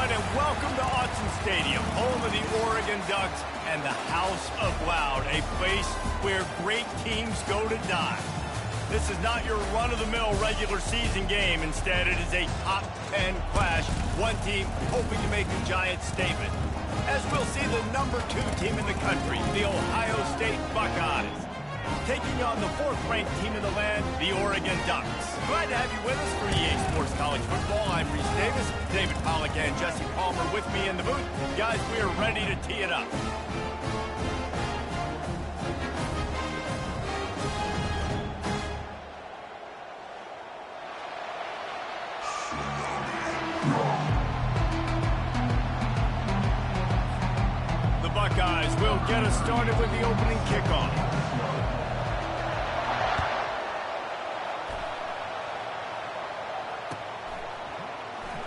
everyone, and welcome to Autzen Stadium, home of the Oregon Ducks and the House of Loud, a place where great teams go to die. This is not your run-of-the-mill regular season game. Instead, it is a top 10 clash. One team hoping to make a giant statement. As we'll see the number 2 team in the country, the Ohio State Buckeyes, taking on the 4th-ranked team in the land, the Oregon Ducks. Glad to have you with us for EA Sports College Football. I'm Reese Davis, David Pollack and Jesse Palmer with me in the booth. Guys, we are ready to tee it up. The Buckeyes will get us started with the opening kickoff.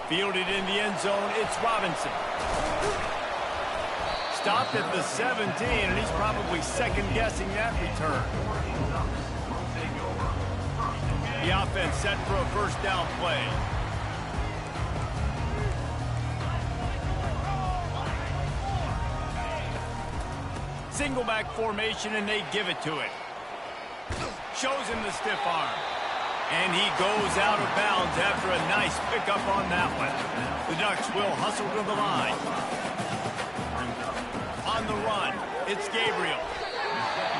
Fielded in the end zone, it's Robinson. Stopped at the 17, and he's probably second-guessing that return. The offense set for a first down play. Single back formation, and they give it to it. Shows him the stiff arm. And he goes out of bounds after a nice pickup on that one. The Ducks will hustle to the line. On the run, it's Gabriel.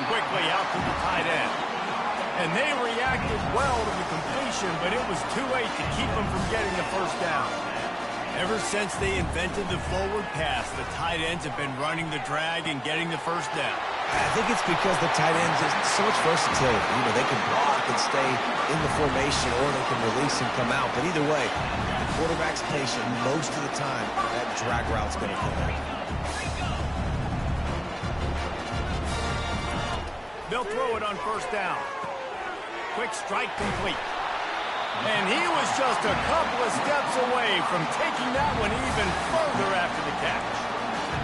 Quickly out to the tight end. And they reacted well to the completion, but it was too late to keep them from getting the first down. Ever since they invented the forward pass, the tight ends have been running the drag and getting the first down. I think it's because the tight ends is so much versatility. You know, they can block and stay in the formation, or they can release and come out. But either way, the quarterback's patient most of the time. That drag route's going to come out. They'll throw it on first down. Quick strike complete. And he was just a couple of steps away from taking that one even further after the catch.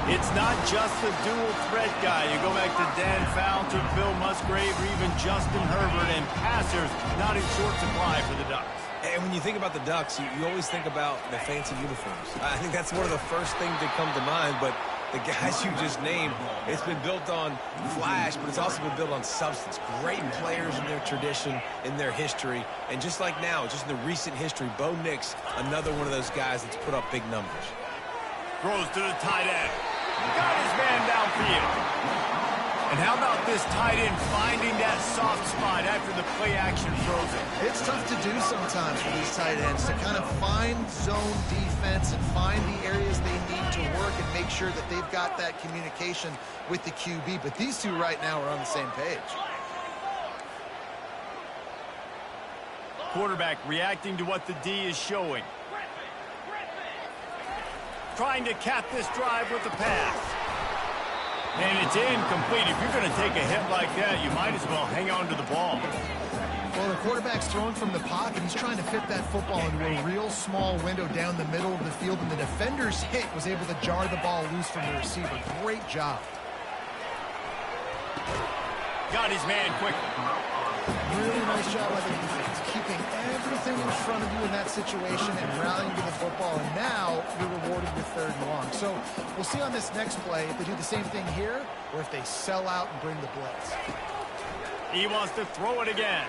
It's not just the dual threat guy. You go back to Dan Fouts or Bill Musgrave or even Justin Herbert, and passers not in short supply for the Ducks. And when you think about the Ducks, you always think about the fancy uniforms. I think that's one of the first things that come to mind, but the guys you just named, it's been built on flash, but it's also been built on substance. Great players in their tradition, in their history, and just like now, just in the recent history, Bo Nix, another one of those guys that's put up big numbers. Throws to the tight end. Got his man downfield. And how about this tight end finding that soft spot after the play action throws it? It's tough to do sometimes for these tight ends to kind of find zone defense and find the areas they need to work and make sure that they've got that communication with the QB. But these two right now are on the same page. Quarterback reacting to what the D is showing. Trying to cap this drive with the pass. And it's incomplete. If you're going to take a hit like that, you might as well hang on to the ball. Well, the quarterback's throwing from the pocket. He's trying to fit that football into a real small window down the middle of the field, and the defender's hit was able to jar the ball loose from the receiver. Great job. Got his man quickly. Really nice job by the defense, keeping everything in front of you in that situation and rallying to the football. And now you're rewarded with 3rd and long. So we'll see on this next play if they do the same thing here or if they sell out and bring the blitz. He wants to throw it again.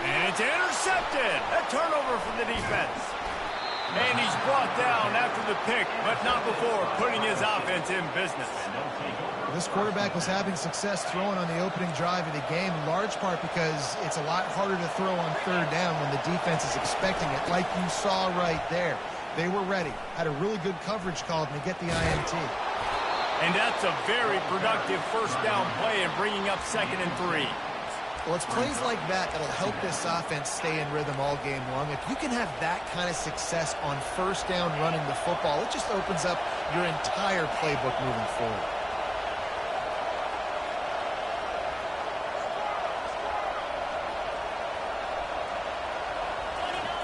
And it's intercepted. A turnover from the defense. And he's brought down after the pick, but not before putting his offense in business. This quarterback was having success throwing on the opening drive of the game, in large part because it's a lot harder to throw on 3rd down when the defense is expecting it, like you saw right there. They were ready, had a really good coverage called, and they get the INT. And that's a very productive first down play and bringing up 2nd and 3. Well, it's plays like that that'll help this offense stay in rhythm all game long. If you can have that kind of success on first down running the football, it just opens up your entire playbook moving forward.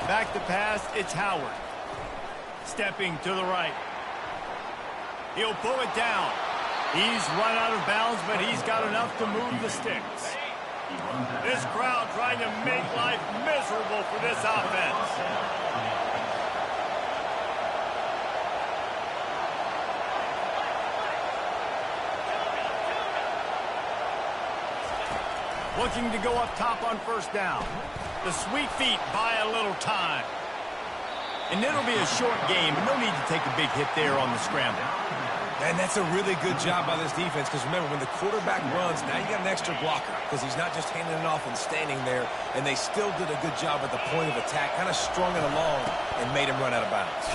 Back to pass, it's Howard. Stepping to the right. He'll pull it down. He's run out of bounds, but he's got enough to move the sticks. This crowd trying to make life miserable for this offense. Looking to go up top on first down. The sweet feet buy a little time. And it'll be a short game, but no need to take a big hit there on the scramble. And that's a really good job by this defense, because remember, when the quarterback runs, now you got an extra blocker, because he's not just handing it off and standing there, and they still did a good job at the point of attack, kind of strung it along and made him run out of bounds.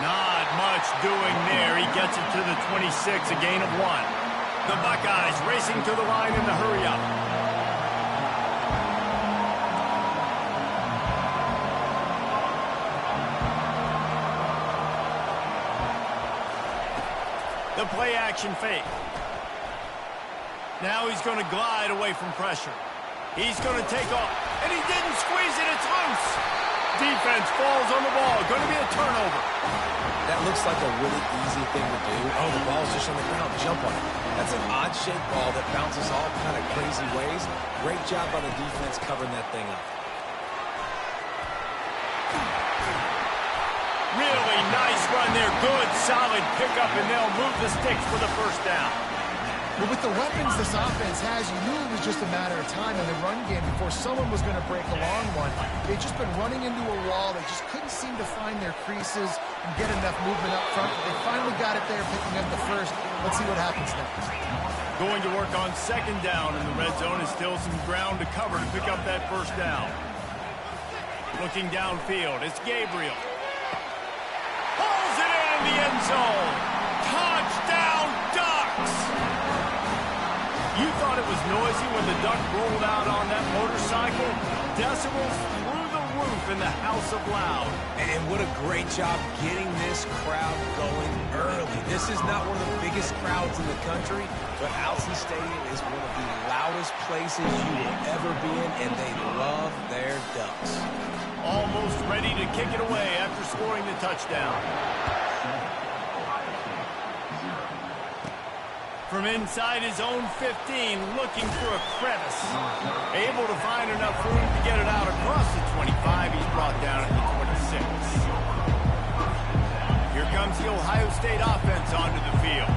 Not much doing there. He gets it to the 26, a gain of 1. The Buckeyes racing to the line in the hurry-up. The play-action fake. Now he's going to glide away from pressure. He's going to take off, and he didn't squeeze it. It's loose. Defense falls on the ball. Going to be a turnover. That looks like a really easy thing to do. Oh, the ball's just on the ground. Jump on it. That's an odd-shaped ball that bounces all kind of crazy ways. Great job by the defense covering that thing up. Really nice run there. Good, solid pickup, and they'll move the sticks for the first down. But with the weapons this offense has, you knew it was just a matter of time in the run game before someone was going to break a long one. They've just been running into a wall. They just couldn't seem to find their creases and get enough movement up front. But they finally got it there, picking up the first. Let's see what happens next. Going to work on second down in the red zone is still some ground to cover to pick up that first down. Looking downfield, it's Gabriel. Pulls it in the end zone. Touchdown, Ducks! You thought it was noisy when the Duck rolled out on that motorcycle? Decibels through the roof in the House of Loud. And what a great job getting this crowd going early. This is not one of the biggest crowds in the country, but Alson Stadium is one of the loudest places you will ever be in, and they love their Ducks. Almost ready to kick it away after scoring the touchdown. From inside his own 15, looking for a crevice. Able to find enough room to get it out across the 25. He's brought down at the 26. Here comes the Ohio State offense onto the field.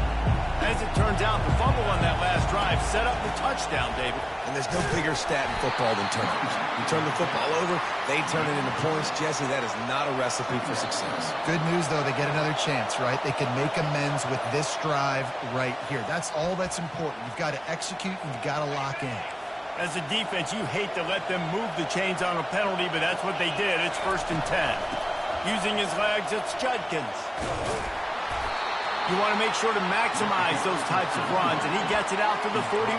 As it turns out, the fumble on that last drive set up the touchdown, David. And there's no bigger stat in football than turnovers. You turn the football over, they turn it into points. Jesse, that is not a recipe for success. Good news, though, they get another chance, right? They can make amends with this drive right here. That's all that's important. You've got to execute and you've got to lock in. As a defense, you hate to let them move the chains on a penalty, but that's what they did. It's 1st and 10. Using his legs, it's Judkins. You want to make sure to maximize those types of runs, and he gets it out to the 41.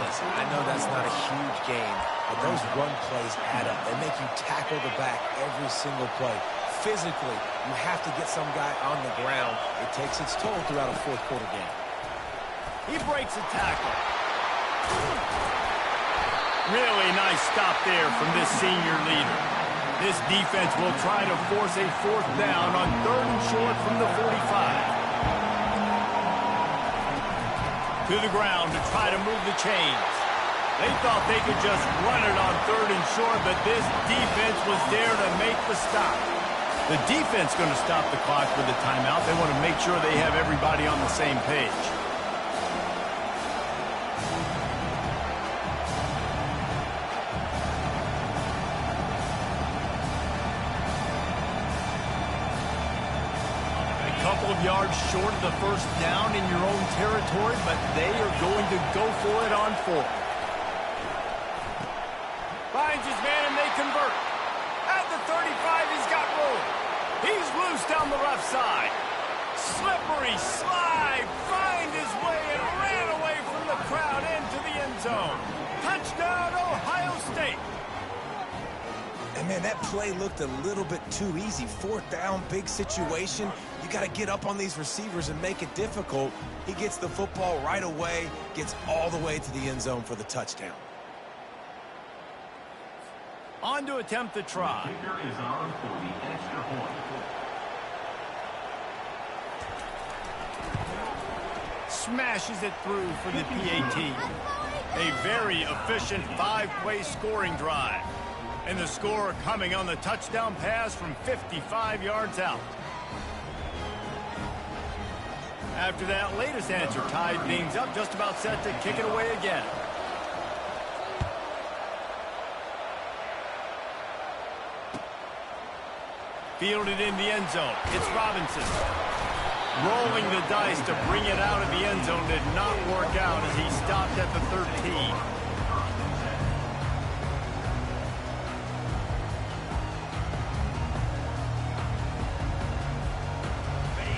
Listen, I know that's not a huge game, but those run plays add up. They make you tackle the back every single play. Physically, you have to get some guy on the ground. It takes its toll throughout a fourth-quarter game. He breaks a tackle. Really nice stop there from this senior leader. This defense will try to force a 4th down on 3rd and short from the 45. To the ground to try to move the chains. They thought they could just run it on 3rd and short, but this defense was there to make the stop. The defense going to stop the clock with the timeout. They want to make sure they have everybody on the same page. Yards short of the first down in your own territory, but they are going to go for it on 4th. Finds his man and they convert. At the 35, he's got room. He's loose down the left side. Slippery slide, find his way and ran away from the crowd into the end zone. Touchdown, Ohio State. And, man, that play looked a little bit too easy. 4th down, big situation. You got to get up on these receivers and make it difficult. He gets the football right away, gets all the way to the end zone for the touchdown. On to attempt the try. Smashes it through for the PAT. A very efficient 5-play scoring drive. And the score coming on the touchdown pass from 55 yards out. After that latest answer tied things up, just about set to kick it away again. Fielded in the end zone. It's Robinson. Rolling the dice to bring it out of the end zone did not work out as he stopped at the 13.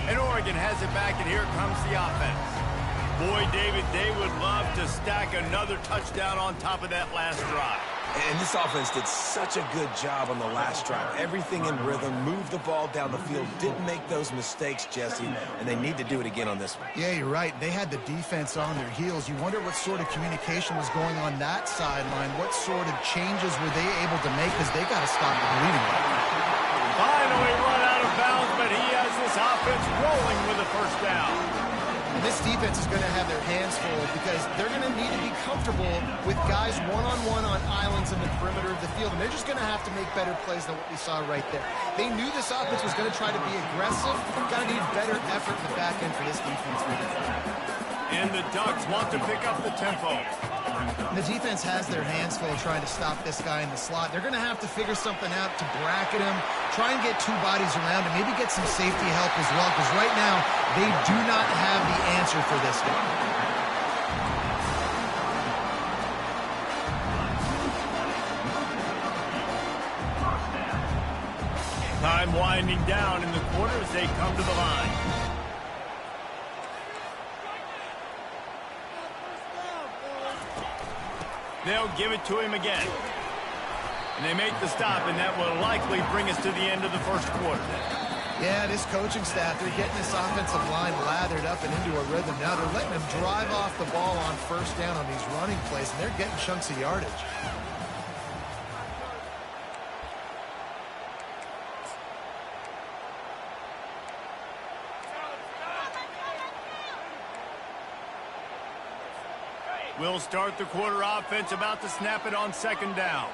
And Oregon has it back, and here comes the offense. Boy, David, they would love to stack another touchdown on top of that last drive. And this offense did such a good job on the last drive. Everything in rhythm, moved the ball down the field, didn't make those mistakes, Jesse, and they need to do it again on this one. Yeah, you're right. They had the defense on their heels. You wonder what sort of communication was going on that sideline. What sort of changes were they able to make, because they got to stop the bleeding. Finally run out of bounds, but he has this offense rolling with a first down. And this defense is going to have their hands full because they're going to need to be comfortable with guys one-on-one on islands in the perimeter of the field, and they're just going to have to make better plays than what we saw right there. They knew this offense was going to try to be aggressive. Got to need better effort in the back end for this defense. And the Ducks want to pick up the tempo. The defense has their hands full trying to stop this guy in the slot. They're going to have to figure something out to bracket him, try and get two bodies around him, maybe get some safety help as well, because right now they do not have the answer for this guy. Time winding down in the quarter as they come to the line. They'll give it to him again. And they make the stop, and that will likely bring us to the end of the first quarter. Yeah, this coaching staff, they're getting this offensive line lathered up and into a rhythm. Now they're letting them drive off the ball on first down on these running plays, and they're getting chunks of yardage. We'll start the quarter offense, about to snap it on second down.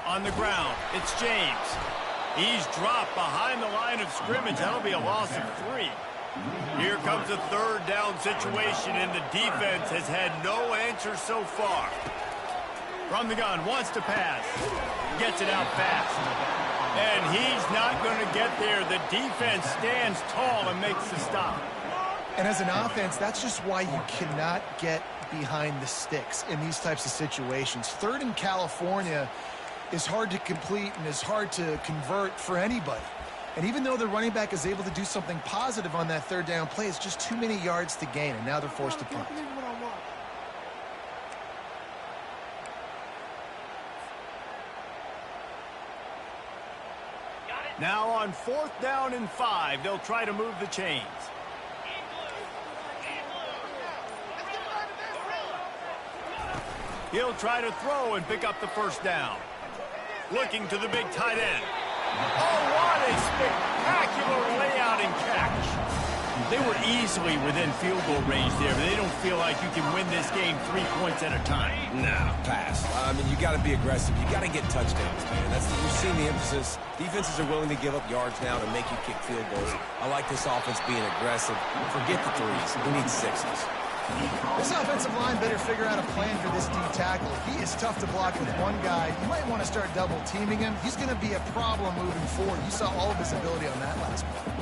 On the ground, it's James. He's dropped behind the line of scrimmage. That'll be a loss of 3. Here comes a third down situation, and the defense has had no answer so far. From the gun, wants to pass. Gets it out fast. And he's not going to get there. The defense stands tall and makes the stop. And as an offense, that's just why you cannot get behind the sticks in these types of situations. Third in California is hard to complete and is hard to convert for anybody. And even though the running back is able to do something positive on that third down play, it's just too many yards to gain, and now they're forced to punt. Now on 4th down and 5, they'll try to move the chains. He'll try to throw and pick up the first down. Looking to the big tight end. Oh, what a spectacular layout and catch. They were easily within field goal range there, but they don't feel like you can win this game 3 points at a time. No, pass. I mean, you got to be aggressive. You got to get touchdowns, man. You've seen the emphasis. Defenses are willing to give up yards now to make you kick field goals. I like this offense being aggressive. Forget the 3s. We need 6s. This offensive line better figure out a plan for this D tackle. He is tough to block with one guy. You might want to start double teaming him. He's going to be a problem moving forward. You saw all of his ability on that last play.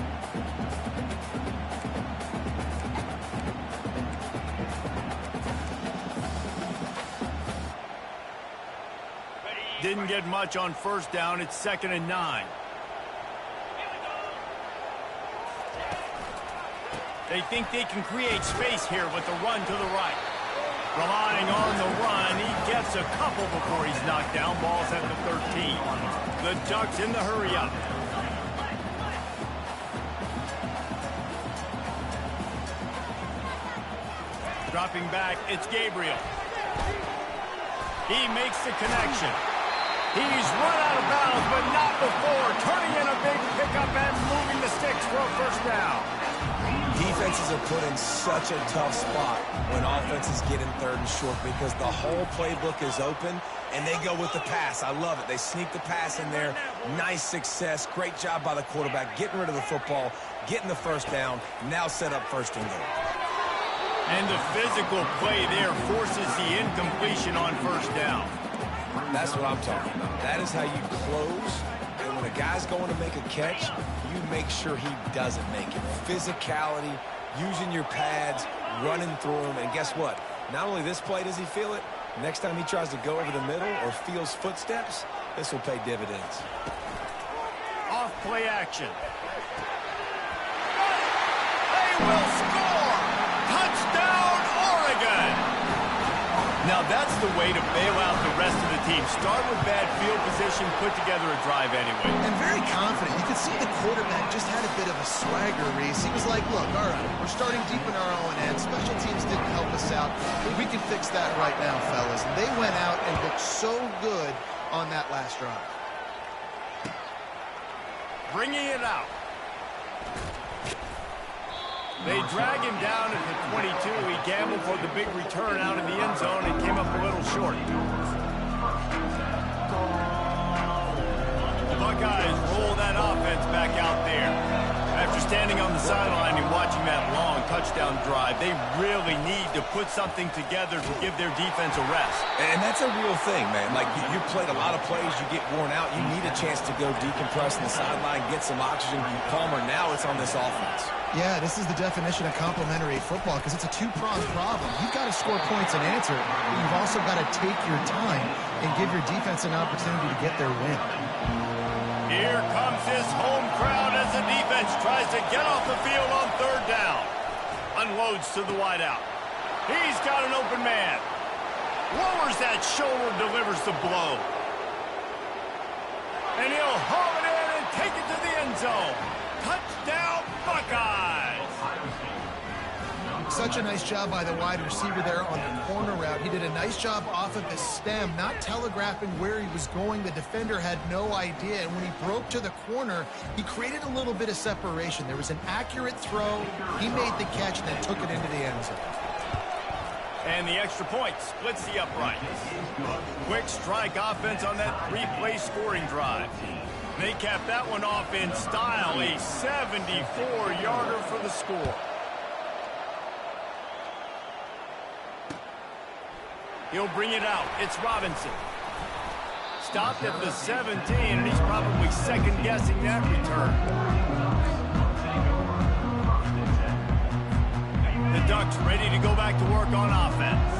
Didn't get much on first down. It's 2nd and 9. They think they can create space here with the run to the right. Relying on the run, he gets a couple before he's knocked down. Ball's at the 13. The Ducks in the hurry up. Dropping back, it's Gabriel. He makes the connection. He's run out of bounds, but not before. Turning in a big pickup and moving the sticks for a first down. Defenses are put in such a tough spot when offenses get in third and short because the whole playbook is open, and they go with the pass. I love it. They sneak the pass in there. Nice success. Great job by the quarterback getting rid of the football, getting the first down, now set up first and goal. And the physical play there forces the incompletion on first down. That's what I'm talking about. That is how you close. And when a guy's going to make a catch, you make sure he doesn't make it. Physicality, using your pads, running through them. And guess what? Not only this play does he feel it, next time he tries to go over the middle or feels footsteps, this will pay dividends. Off play action. They will score! Touchdown, Oregon! Now that's the way to bail out the rest of the team. Start with bad field position, put together a drive anyway. And very confident. You could see the quarterback just had a bit of a swagger, Reese. He was like, look, all right, we're starting deep in our own end. Special teams didn't help us out, but we can fix that right now, fellas. And they went out and looked so good on that last drive. Bringing it out. They drag him down at the 22. He gambled for the big return out of the end zone and came up a little short. The Buckeyes roll that offense back out there. After standing on the sideline and watching that long touchdown drive, they really need to put something together to give their defense a rest. And that's a real thing, man. Like, you played a lot of plays, you get worn out, you need a chance to go decompress on the sideline, get some oxygen. Palmer, now it's on this offense. Yeah, this is the definition of complementary football because it's a two-pronged problem. You've got to score points and answer, but you've also got to take your time and give your defense an opportunity to get their win. Here comes his home crowd as the defense tries to get off the field on third down. Unloads to the wideout. He's got an open man. Lowers that shoulder, delivers the blow. And he'll haul it in and take it to the end zone. Touchdown, Buckeyes! Such a nice job by the wide receiver there on the corner route. He did a nice job off of the stem, not telegraphing where he was going. The defender had no idea, and when he broke to the corner, he created a little bit of separation. There was an accurate throw. He made the catch and then took it into the end zone. And the extra point splits the uprights. Quick strike offense on that three-play scoring drive. They capped that one off in style, a 74-yarder for the score. He'll bring it out. It's Robinson. Stopped at the 17, and he's probably second-guessing that return. The Ducks ready to go back to work on offense.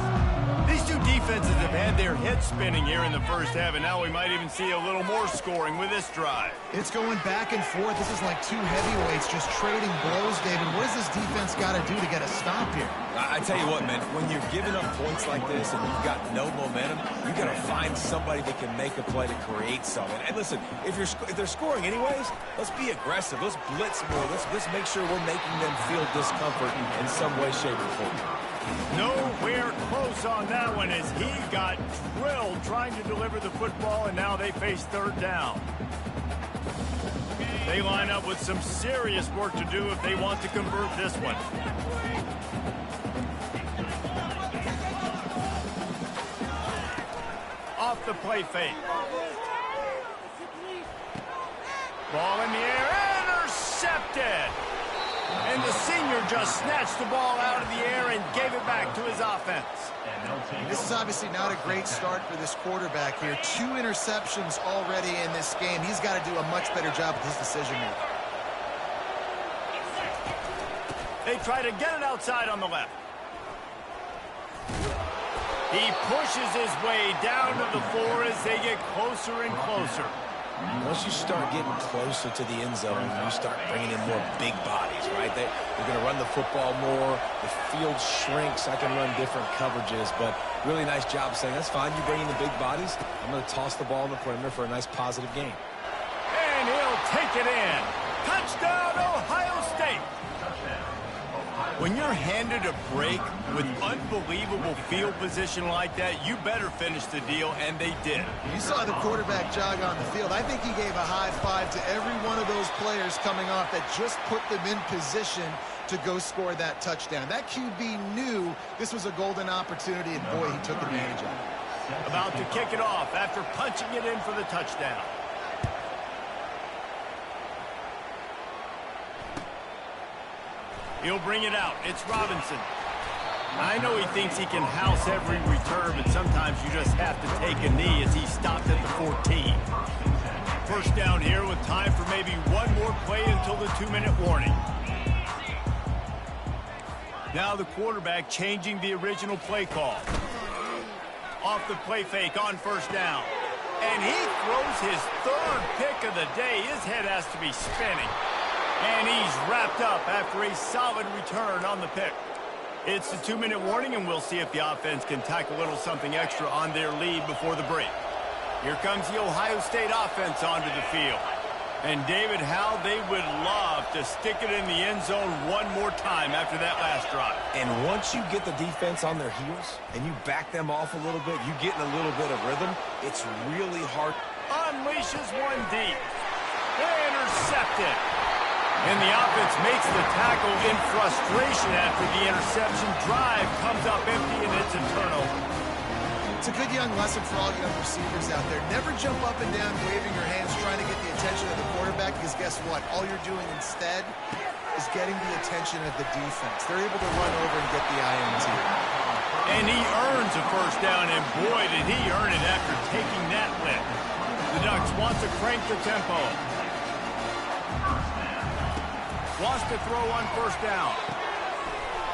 These two defenses have had their heads spinning here in the first half, and now we might even see a little more scoring with this drive. It's going back and forth. This is like two heavyweights just trading blows, David. What does this defense got to do to get a stop here? I tell you what, man, when you're giving up points like this and you've got no momentum, you got to find somebody that can make a play to create something. And listen, if they're scoring anyways, let's be aggressive. Let's blitz more. Let's make sure we're making them feel discomfort in some way, shape, or form. Nowhere close on that one as he got drilled trying to deliver the football, and now they face third down. They line up with some serious work to do if they want to convert this one. Off the play fake. Ball in the air, intercepted. And the senior just snatched the ball out of the air and gave it back to his offense. This is obviously not a great start for this quarterback here. 2 interceptions already in this game. He's got to do a much better job with his decision-making. They try to get it outside on the left. He pushes his way down to the floor as they get closer and closer. Once you start getting closer to the end zone, you start bringing in more big bodies, right? They're going to run the football more. The field shrinks. I can run different coverages, but really nice job saying, that's fine. You bring in the big bodies. I'm going to toss the ball in the perimeter for a nice positive game. And he'll take it in. Touchdown, Ohio State. When you're handed a break with unbelievable field position like that, you better finish the deal, and they did. You saw the quarterback jog on the field. I think he gave a high five to every one of those players coming off that just put them in position to go score that touchdown. That QB knew this was a golden opportunity, and boy, he took advantage of it. About to kick it off after punching it in for the touchdown. He'll bring it out. It's Robinson. I know he thinks he can house every return, but sometimes you just have to take a knee as he stopped at the 14. First down here with time for maybe one more play until the 2-minute warning. Now the quarterback changing the original play call. Off the play fake on first down. And he throws his third pick of the day. His head has to be spinning. And he's wrapped up after a solid return on the pick. It's the 2-minute warning, and we'll see if the offense can tack a little something extra on their lead before the break. Here comes the Ohio State offense onto the field. And David, how they would love to stick it in the end zone one more time after that last drive. And once you get the defense on their heels and you back them off a little bit, you get in a little bit of rhythm, it's really hard. Unleashes one deep. Intercepted. And the offense makes the tackle in frustration after the interception. Drive comes up empty, and it's a turnover. It's a good young lesson for all young receivers out there. Never jump up and down waving your hands trying to get the attention of the quarterback, because guess what? All you're doing instead is getting the attention of the defense. They're able to run over and get the INT. And he earns a first down, and boy, did he earn it after taking that lick. The Ducks want to crank the tempo. Wants to throw on first down.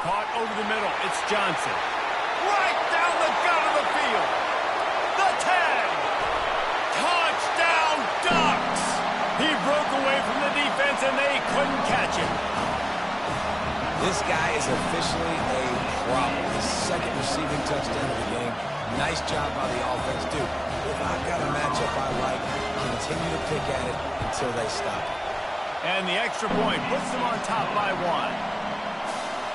Caught over the middle. It's Johnson. Right down the gut of the field. The 10. Touchdown, Ducks. He broke away from the defense, and they couldn't catch him. This guy is officially a problem. His second receiving touchdown of the game. Nice job by the offense, too. If I've got a matchup I like, continue to pick at it until they stop. And the extra point puts them on top by 1.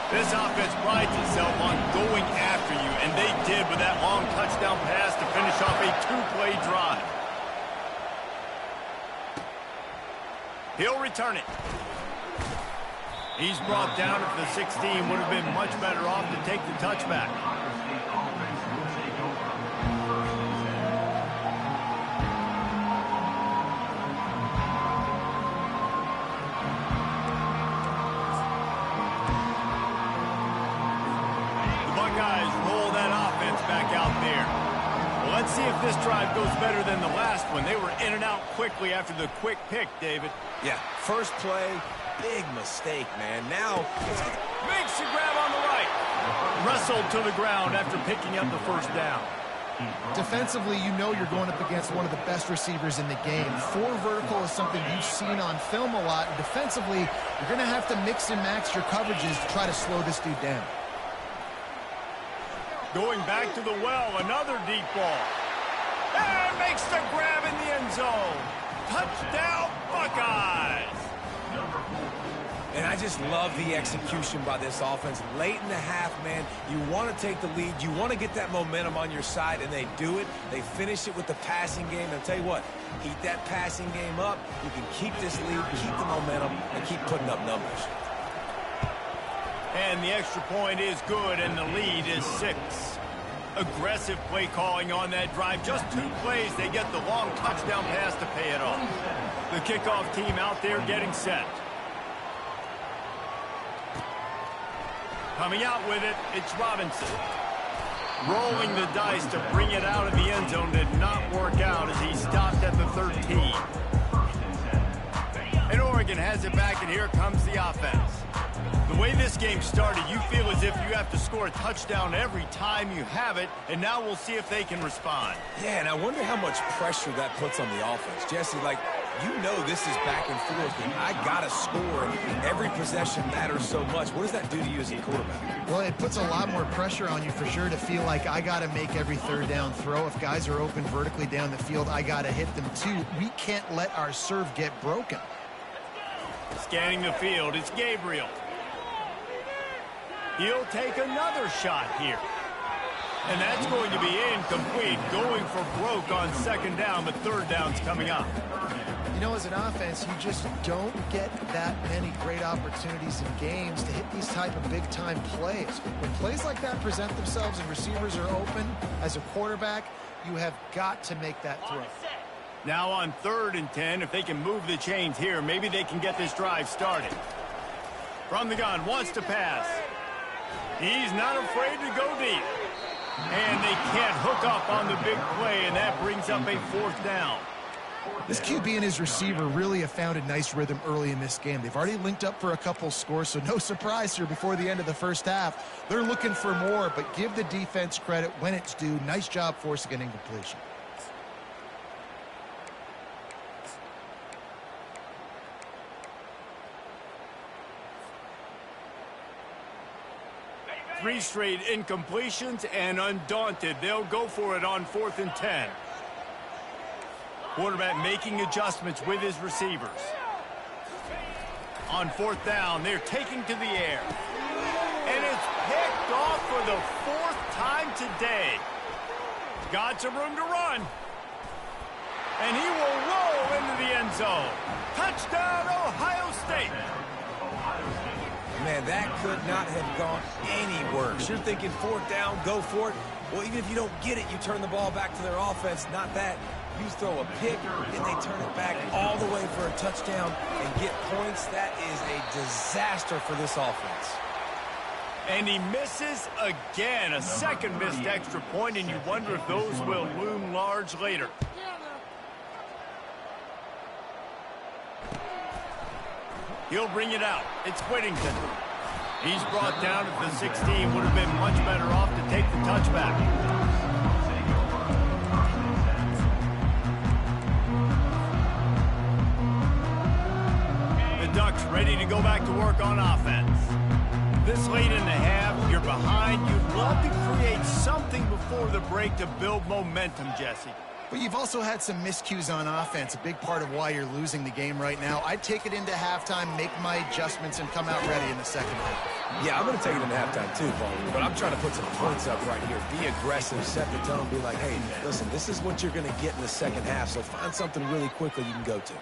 This offense prides itself on going after you, and they did with that long touchdown pass to finish off a 2-play drive. He'll return it. He's brought down at the 16. Would have been much better off to take the touchback. Let's see if this drive goes better than the last one. They were in and out quickly after the quick pick, David. Yeah, first play, big mistake, man. Now, makes the grab on the right. Wrestled to the ground after picking up the first down. Defensively, you know you're going up against one of the best receivers in the game. 4 vertical is something you've seen on film a lot. And defensively, you're going to have to mix and match your coverages to try to slow this dude down. Going back to the well, another deep ball. And makes the grab in the end zone. Touchdown, Buckeyes. And I just love the execution by this offense. Late in the half, man, you want to take the lead. You want to get that momentum on your side, and they do it. They finish it with the passing game. And I'll tell you what, keep that passing game up. You can keep this lead, keep the momentum, and keep putting up numbers. And the extra point is good, and the lead is 6. Aggressive play calling on that drive. Just 2 plays, they get the long touchdown pass to pay it off. The kickoff team out there getting set. Coming out with it, it's Robinson. Rolling the dice to bring it out of the end zone did not work out as he stopped at the 13. And Oregon has it back, and here comes the offense. The way this game started, you feel as if you have to score a touchdown every time you have it, and now we'll see if they can respond. Yeah, and I wonder how much pressure that puts on the offense. Jesse, like, you know this is back and forth, and I got to score, and every possession matters so much. What does that do to you as a quarterback? Well, it puts a lot more pressure on you for sure to feel like I got to make every third down throw. If guys are open vertically down the field, I got to hit them too. We can't let our serve get broken. Scanning the field, it's Gabriel. He'll take another shot here. And that's going to be incomplete, going for broke on second down, but third down's coming up. You know, as an offense, you just don't get that many great opportunities in games to hit these type of big-time plays. When plays like that present themselves and receivers are open, as a quarterback, you have got to make that throw. Now on 3rd and 10, if they can move the chains here, maybe they can get this drive started. From the gun, wants to pass. He's not afraid to go deep. And they can't hook up on the big play, and that brings up a 4th down. This QB and his receiver really have found a nice rhythm early in this game. They've already linked up for a couple scores, so no surprise here before the end of the first half. They're looking for more, but give the defense credit when it's due. Nice job forcing an incompletion. Three straight incompletions, and undaunted, they'll go for it on 4th and 10. Quarterback making adjustments with his receivers. On 4th down, they're taking to the air. And it's picked off for the 4th time today. Got some room to run. And he will roll into the end zone. Touchdown, Ohio State. Man, that could not have gone any worse. You're thinking 4th down, go for it. Well, even if you don't get it, you turn the ball back to their offense. Not that. You throw a pick, and they turn it back all the way for a touchdown and get points. That is a disaster for this offense. And he misses again. A second missed extra point, and you wonder if those will loom large later. He'll bring it out. It's Whittington. He's brought down at the 16. Would have been much better off to take the touchback. Ducks ready to go back to work on offense. This late in the half, you're behind. You'd love to create something before the break to build momentum, Jesse. But you've also had some miscues on offense, a big part of why you're losing the game right now. I'd take it into halftime, make my adjustments, and come out ready in the second half. Yeah, I'm going to take it into halftime too, Paul. But I'm trying to put some points up right here. Be aggressive, set the tone, be like, hey, listen, this is what you're going to get in the second half, so find something really quickly you can go to.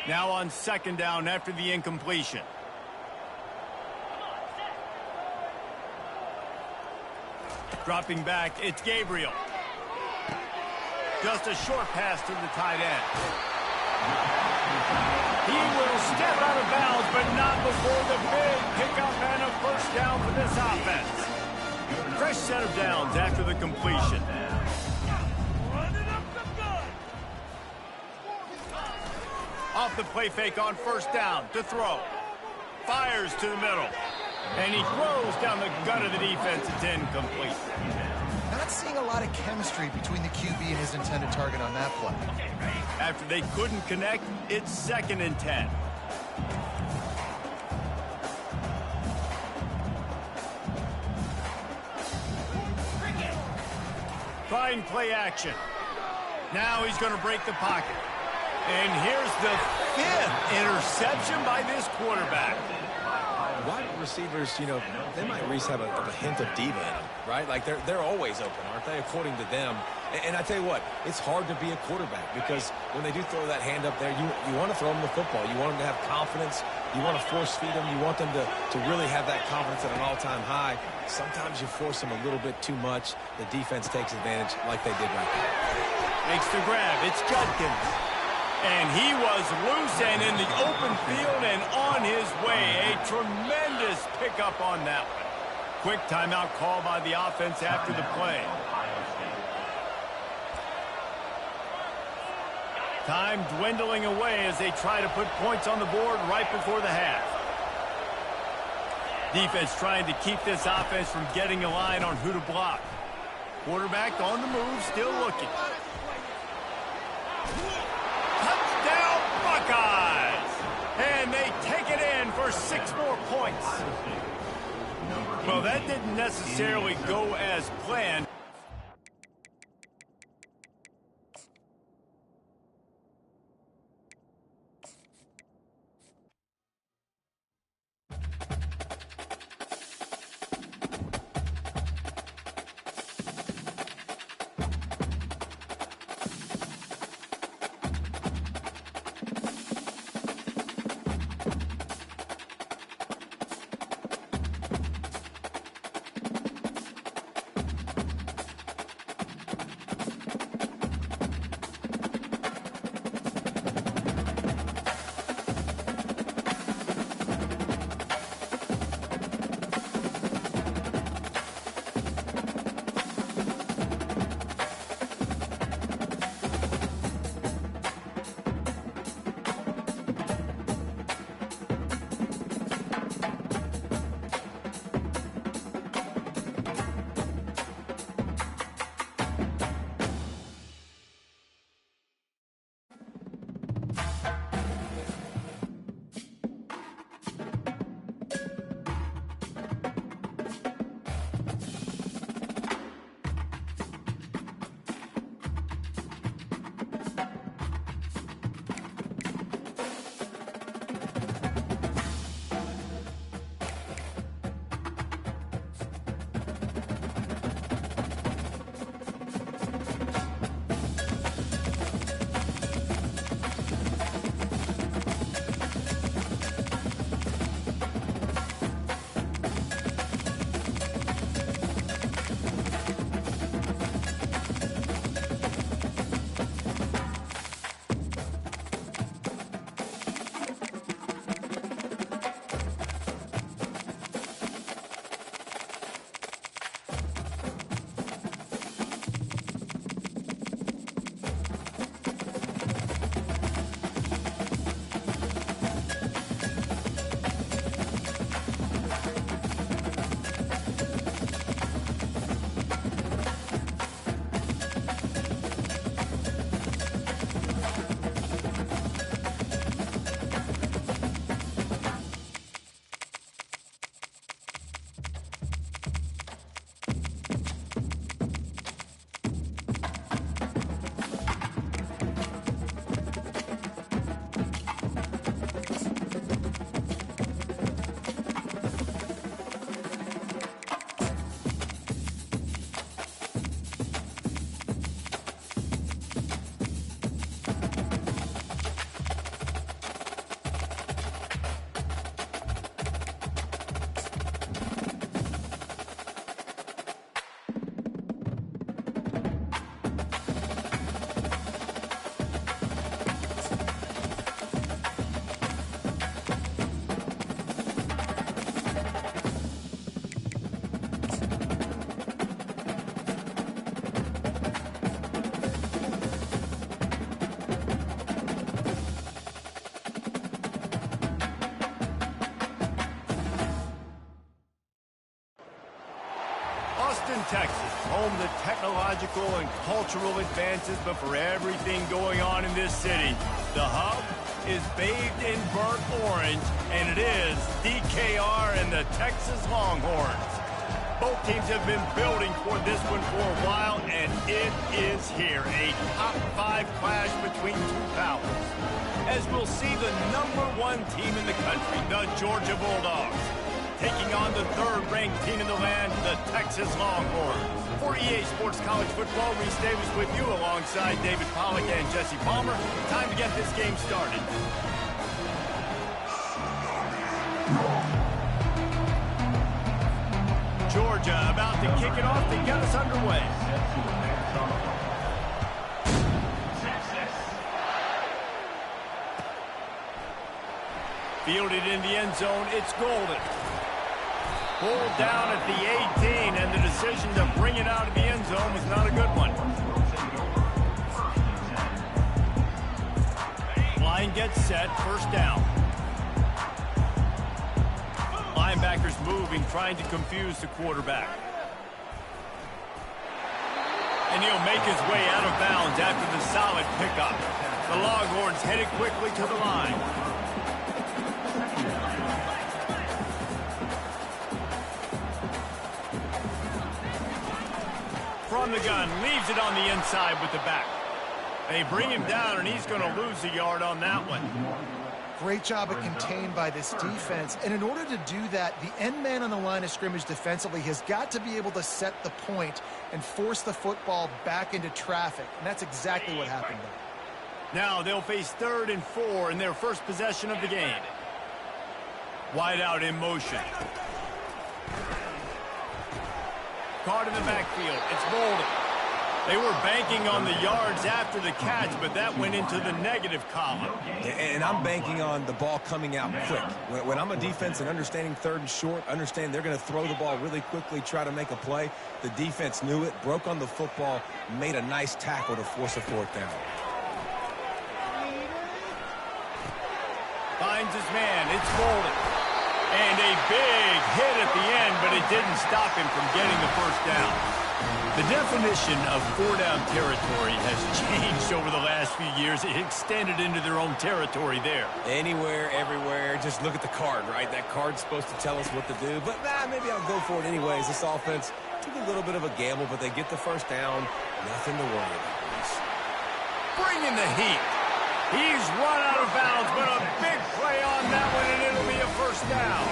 Now on 2nd down after the incompletion. Dropping back, it's Gabriel. Just a short pass to the tight end. He will step out of bounds, but not before the big pickup and a 1st down for this offense. Fresh set of downs after the completion. Off the play fake on 1st down to throw. Fires to the middle. And he throws down the gut of the defense. It's incomplete. Not seeing a lot of chemistry between the QB and his intended target on that play. After they couldn't connect, it's 2nd and 10. Fine play action. Now he's going to break the pocket. And here's the 5th interception by this quarterback. Wide receivers, you know, they might at least have a hint of diva in them, right? Like they're always open, aren't they, according to them? And I tell you what, it's hard to be a quarterback because when they do throw that hand up there, you want to throw them the football. You want them to have confidence. You want to force feed them. You want them to really have that confidence at an all-time high. Sometimes you force them a little bit too much. The defense takes advantage like they did right there. Makes the grab. It's Judkins. And he was loose and in the open field and on his way. A tremendous pickup on that one. Quick timeout call by the offense after the play. Time dwindling away as they try to put points on the board right before the half. Defense trying to keep this offense from getting a line on who to block. Quarterback on the move, still looking. Touchdown, Buckeyes! And they take it in for 6 more points. Well, that didn't necessarily go as planned. Austin, Texas, home to technological and cultural advances, but for everything going on in this city, the hub is bathed in burnt orange, and it is DKR and the Texas Longhorns. Both teams have been building for this one for a while, and it is here, a top 5 clash between two powers. As we'll see the #1 team in the country, the Georgia Bulldogs, taking on the 3rd-ranked team in the land, the Texas Longhorns. For EA Sports College Football, Reese Davis with you alongside David Pollack and Jesse Palmer. Time to get this game started. Georgia about to kick it off to get us underway. Fielded in the end zone, it's Golden. Pulled down at the 18, and the decision to bring it out of the end zone was not a good one. Line gets set, first down. Linebackers moving, trying to confuse the quarterback. And he'll make his way out of bounds after the solid pickup. The Longhorns headed quickly to the line. From the gun, leaves it on the inside with the back. They bring him down, and he's going to lose a yard on that one. Great job of contained by this defense. And in order to do that, the end man on the line of scrimmage defensively has got to be able to set the point and force the football back into traffic. And that's exactly what happened there. Now they'll face 3rd and 4 in their first possession of the game. Wide out in motion. Caught in the backfield. It's Bolden. They were banking on the yards after the catch, but that went into the negative column. And I'm banking on the ball coming out quick. When I'm a defense and understanding 3rd and short, understand they're going to throw the ball really quickly, try to make a play. The defense knew it, broke on the football, made a nice tackle to force a 4th down. Finds his man. It's Bolden. And a big hit at the end, but it didn't stop him from getting the first down. The definition of 4-down territory has changed over the last few years. It extended into their own territory there. Anywhere, everywhere, just look at the card, right? That card's supposed to tell us what to do, but maybe I'll go for it anyways. This offense took a little bit of a gamble, but they get the first down. Nothing to worry about. Bringing the heat. He's run out of bounds, but a big play on that one, and it'll be a first down.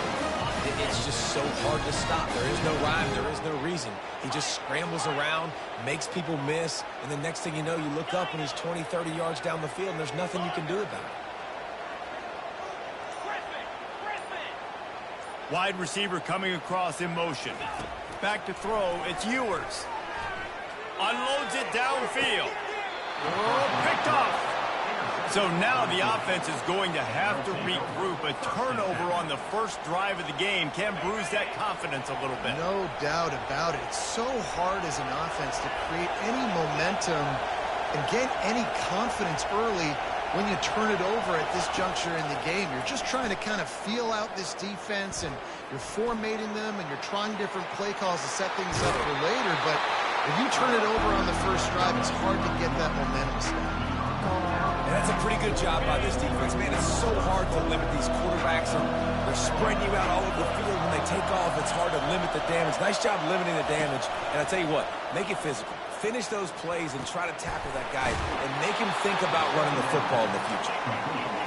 It's just so hard to stop. There is no rhyme. There is no reason. He just scrambles around, makes people miss, and the next thing you know, you look up and he's 20, 30 yards down the field, and there's nothing you can do about it. Wide receiver coming across in motion. Back to throw. It's Ewers. Unloads it downfield. Oh, picked off. So now the offense is going to have to regroup. A turnover on the first drive of the game can bruise that confidence a little bit. No doubt about it. It's so hard as an offense to create any momentum and get any confidence early when you turn it over at this juncture in the game. You're just trying to kind of feel out this defense, and you're formatting them, and you're trying different play calls to set things up for later. But if you turn it over on the first drive, it's hard to get that momentum started. And that's a pretty good job by this defense. Man, it's so hard to limit these quarterbacks, and they're spreading you out all over the field. When they take off, it's hard to limit the damage. Nice job limiting the damage. And I tell you what, make it physical. Finish those plays and try to tackle that guy and make him think about running the football in the future.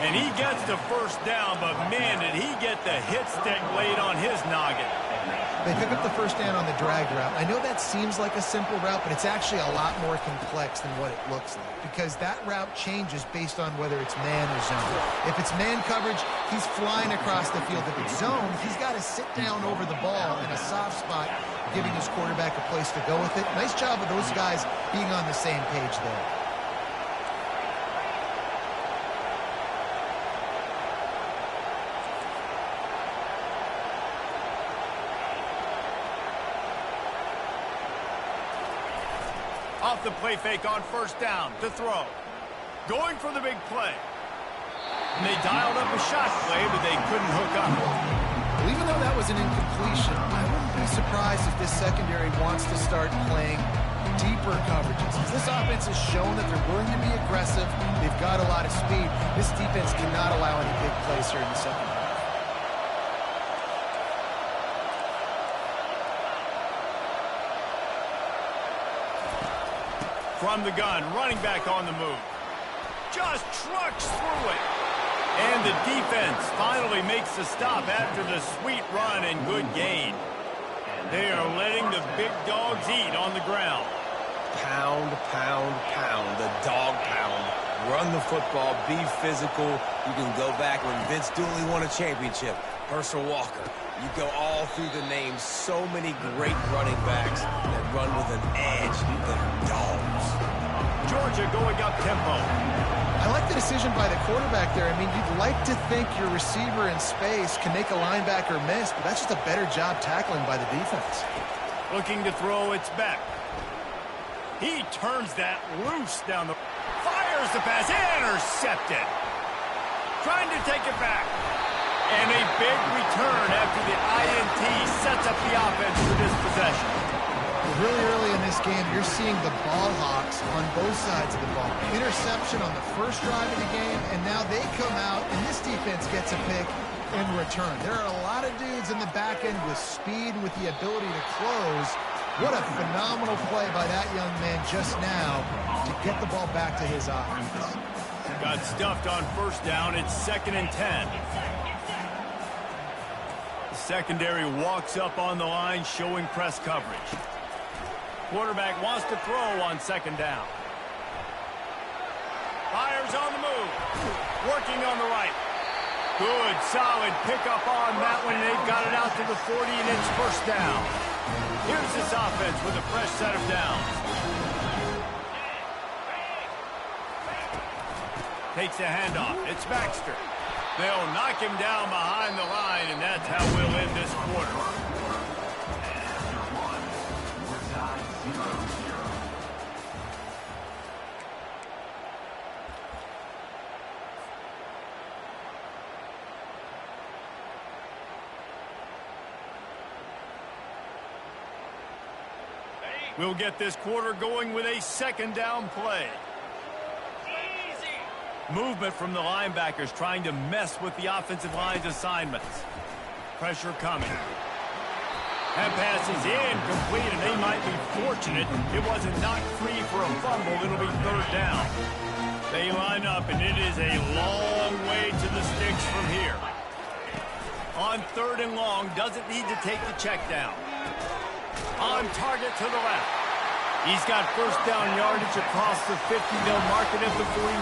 And he gets the first down, but man, did he get the hit stick laid on his noggin. They pick up the first down on the drag route. I know that seems like a simple route, but it's actually a lot more complex than what it looks like, because that route changes based on whether it's man or zone. If it's man coverage, he's flying across the field. If it's zone, he's got to sit down over the ball in a soft spot, giving his quarterback a place to go with it. Nice job of those guys being on the same page there. Off the play fake on first down to throw. Going for the big play. And they dialed up a shot play, but they couldn't hook up. Well, even though that was an incompletion, I wouldn't be surprised if this secondary wants to start playing deeper coverages. This offense has shown that they're willing to be aggressive. They've got a lot of speed. This defense cannot allow any big plays here in the second half. From the gun, running back on the move. Just trucks through it. And the defense finally makes the stop after the sweet run and good gain. They are letting the big dogs eat on the ground. Pound, pound, pound. The dog pound. Run the football. Be physical. You can go back when Vince Dooley won a championship. Herschel Walker. You go all through the names. So many great running backs that run with an edge. The dogs. Georgia going up tempo. I like the decision by the quarterback there. I mean, you'd like to think your receiver in space can make a linebacker miss, but that's just a better job tackling by the defense. Looking to throw, it's back. He turns that loose down the... Fires the pass, intercepted. Trying to take it back. And a big return after the INT sets up the offense for this possession. Really early in this game, you're seeing the ball hawks on both sides of the ball. Interception on the first drive of the game, and now they come out, and this defense gets a pick in return. There are a lot of dudes in the back end with speed and with the ability to close. What a phenomenal play by that young man just now to get the ball back to his offense. Got stuffed on first down. It's 2nd and 10. The secondary walks up on the line, showing press coverage. Quarterback wants to throw on 2nd down. Fires on the move. Working on the right. Good, solid pickup on that one. They've got it out to the 40, and it's first down. Here's this offense with a fresh set of downs. Takes a handoff. It's Baxter. They'll knock him down behind the line, and that's how we'll end this quarter. We'll get this quarter going with a 2nd down play. Movement from the linebackers trying to mess with the offensive line's assignments. Pressure coming. That pass is incomplete, and they might be fortunate it wasn't knocked free for a fumble. It'll be 3rd down. They line up, and it is a long way to the sticks from here. On 3rd and long, doesn't need to take the check down. On target to the left. He's got first down yardage across the 50. They'll mark it at the 49.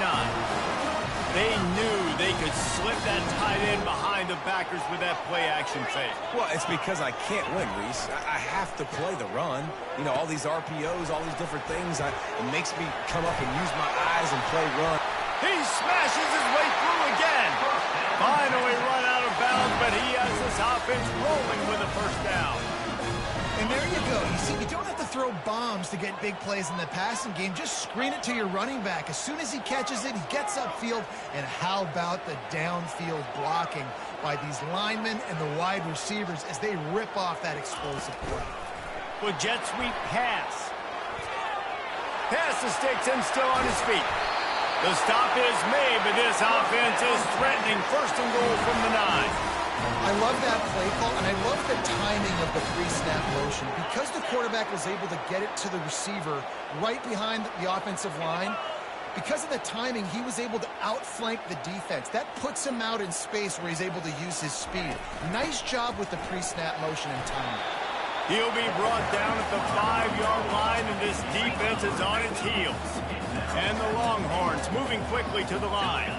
They knew they could slip that tight end behind the backers with that play-action fake. Well, it's because I can't win, Reese. I have to play the run. You know, all these RPOs, all these different things. It makes me come up and use my eyes and play run. He smashes his way through again. Finally run out of bounds, but he has this offense rolling with a first down. And there you go. You see, you don't have to throw bombs to get big plays in the passing game. Just screen it to your running back. As soon as he catches it, he gets upfield. And how about the downfield blocking by these linemen and the wide receivers as they rip off that explosive play. With jet sweep pass. Pass the sticks and still on his feet. The stop is made, but this offense is threatening. 1st and goal from the 9. I love that play call, and I love the timing of the pre-snap motion. Because the quarterback was able to get it to the receiver right behind the offensive line, because of the timing, he was able to outflank the defense. That puts him out in space where he's able to use his speed. Nice job with the pre-snap motion and timing. He'll be brought down at the 5-yard line, and this defense is on its heels. And the Longhorns moving quickly to the line.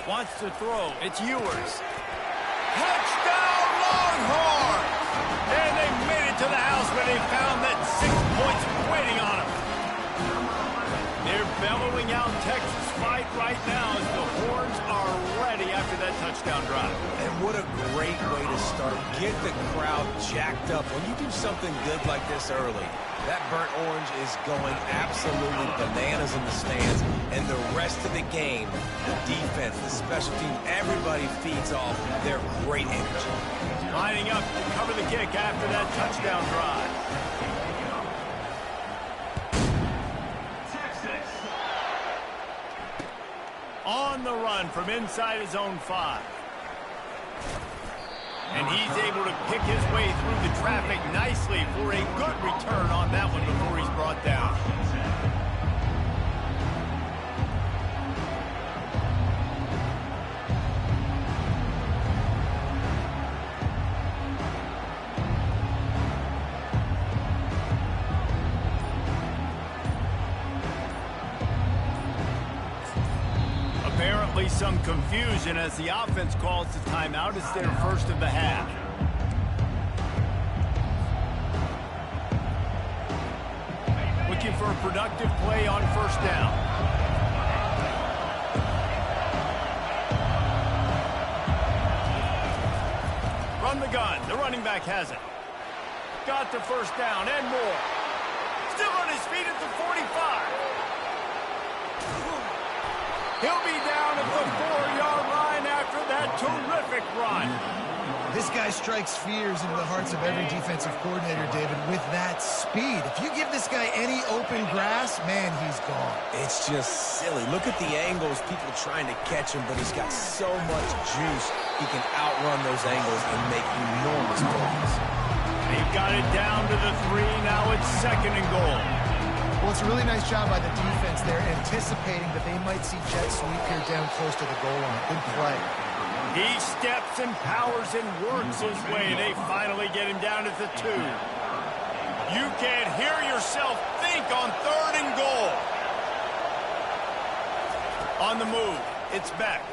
Wants to throw. It's Ewers. Touchdown, Longhorn! And they made it to the house where they found that 6 points waiting on them. They're bellowing out Texas fight right now as the Horns are ready after that touchdown drive. And what a great way to start. Get the crowd jacked up. When you do something good like this early, That burnt orange is going absolutely bananas in the stands, and the rest of the game, the defense, the special team, everybody feeds off their great energy. Lining up to cover the kick after that touchdown drive. On the run from inside his own 5. And he's able to pick his way through the traffic nicely for a good return on that one before he's brought down. Apparently some confusion as the offense calls the timeout. It's their first of the half. Looking for a productive play on first down. Run the gun. The running back has it. Got the first down and more. Still on his feet at the 45. He'll be down at the 4-yard line after that terrific run. This guy strikes fears into the hearts of every defensive coordinator, David, with that speed. If you give this guy any open grass, man, he's gone. It's just silly. Look at the angles, people trying to catch him, but he's got so much juice. He can outrun those angles and make enormous plays. They've got it down to the 3. Now it's 2nd and goal. Well, it's a really nice job by the defense there, anticipating that they might see jet sweep here down close to the goal line. Good play. He steps and powers and works his way. They finally get him down at the 2. You can't hear yourself think on 3rd and goal. On the move, it's Beck.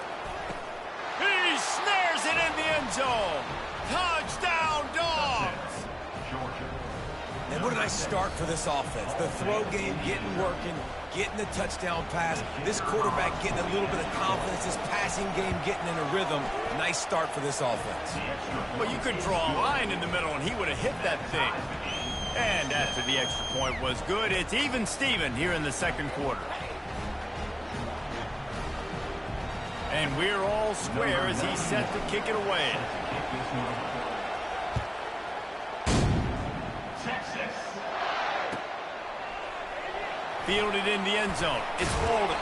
He snares it in the end zone. Touchdown, Dogs! And what a nice start for this offense. The throw game getting working, getting the touchdown pass. This quarterback getting a little bit of confidence. This passing game getting in a rhythm. Nice start for this offense. Well, you could draw a line in the middle, and he would have hit that thing. And after the extra point was good, it's even Steven here in the 2nd quarter. And we're all square as he's set to kick it away. Fielded in the end zone. It's folded.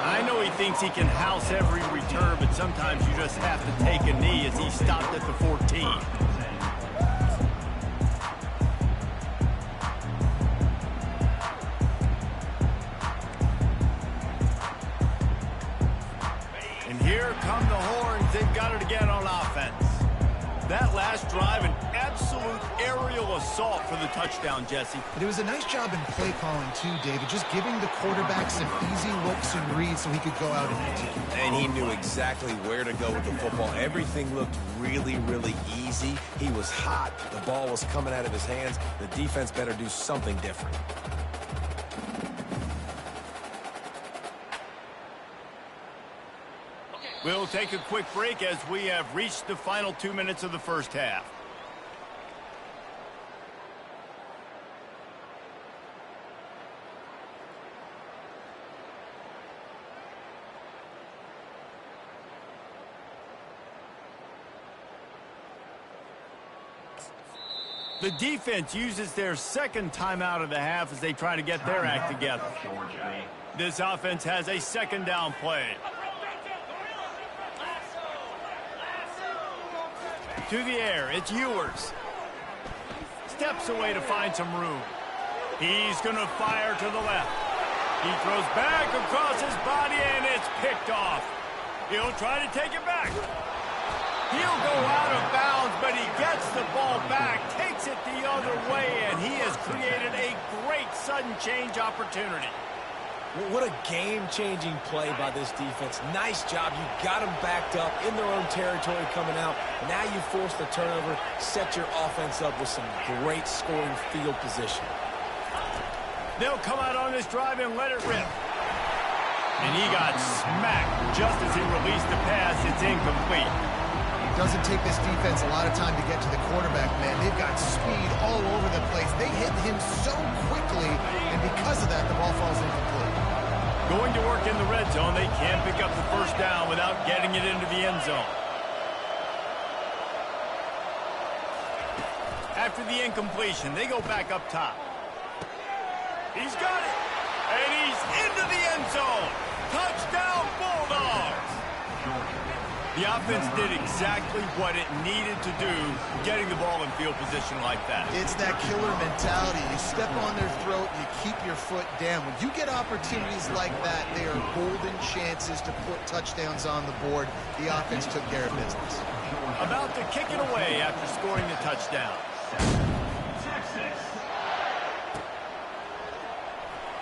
I know he thinks he can house every return, but sometimes you just have to take a knee as he stopped at the 14. And here come the horns. They've got it again on offense. That last drive, an absolute aerial assault for the touchdown, Jesse. But it was a nice job in play calling, too, David, just giving the quarterback some easy looks and reads so he could go out and execute. And he knew exactly where to go with the football. Everything looked really, really easy. He was hot. The ball was coming out of his hands. The defense better do something different. We'll take a quick break as we have reached the final 2 minutes of the first half. The defense uses their 2nd timeout of the half as they try to get their act together. This offense has a 2nd down play. To the air, it's Ewers. Steps away to find some room. He's going to fire to the left. He throws back across his body, and it's picked off. He'll try to take it back. He'll go out of bounds, but he gets the ball back, takes it the other way, and he has created a great sudden change opportunity. What a game-changing play by this defense. Nice job. You got them backed up in their own territory coming out. Now you force the turnover, set your offense up with some great scoring field position. They'll come out on this drive and let it rip. And he got smacked just as he released the pass. It's incomplete. It doesn't take this defense a lot of time to get to the quarterback, man. They've got speed all over the place. They hit him so quickly, and because of that, the ball falls incomplete. Going to work in the red zone, they can't pick up the first down without getting it into the end zone. After the incompletion, they go back up top. He's got it, and he's into the end zone. Touchdown, Bulldogs! The offense did exactly what it needed to do, getting the ball in field position like that. It's that killer mentality. You step on their throat, you keep your foot down. When you get opportunities like that, they are golden chances to put touchdowns on the board. The offense took care of business. About to kick it away after scoring the touchdown.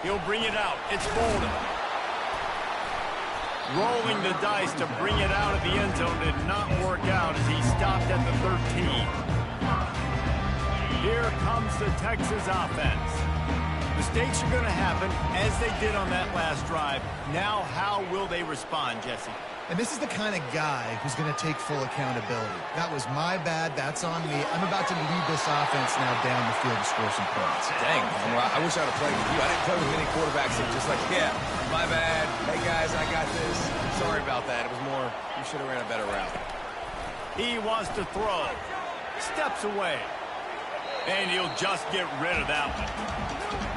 He'll bring it out. It's Bolden. Rolling the dice to bring it out of the end zone did not work out as he stopped at the 13. Here comes the Texas offense. Mistakes are going to happen, as they did on that last drive. Now, how will they respond, Jesse? And this is the kind of guy who's going to take full accountability. That was my bad. That's on me. I'm about to lead this offense now down the field to score some points. Dang, I wish I'd have played with you. I didn't play with many quarterbacks that just like, yeah, my bad. Hey, guys, I got this. Sorry about that. It was more, you should have ran a better route. He wants to throw. Steps away. And he'll just get rid of that one.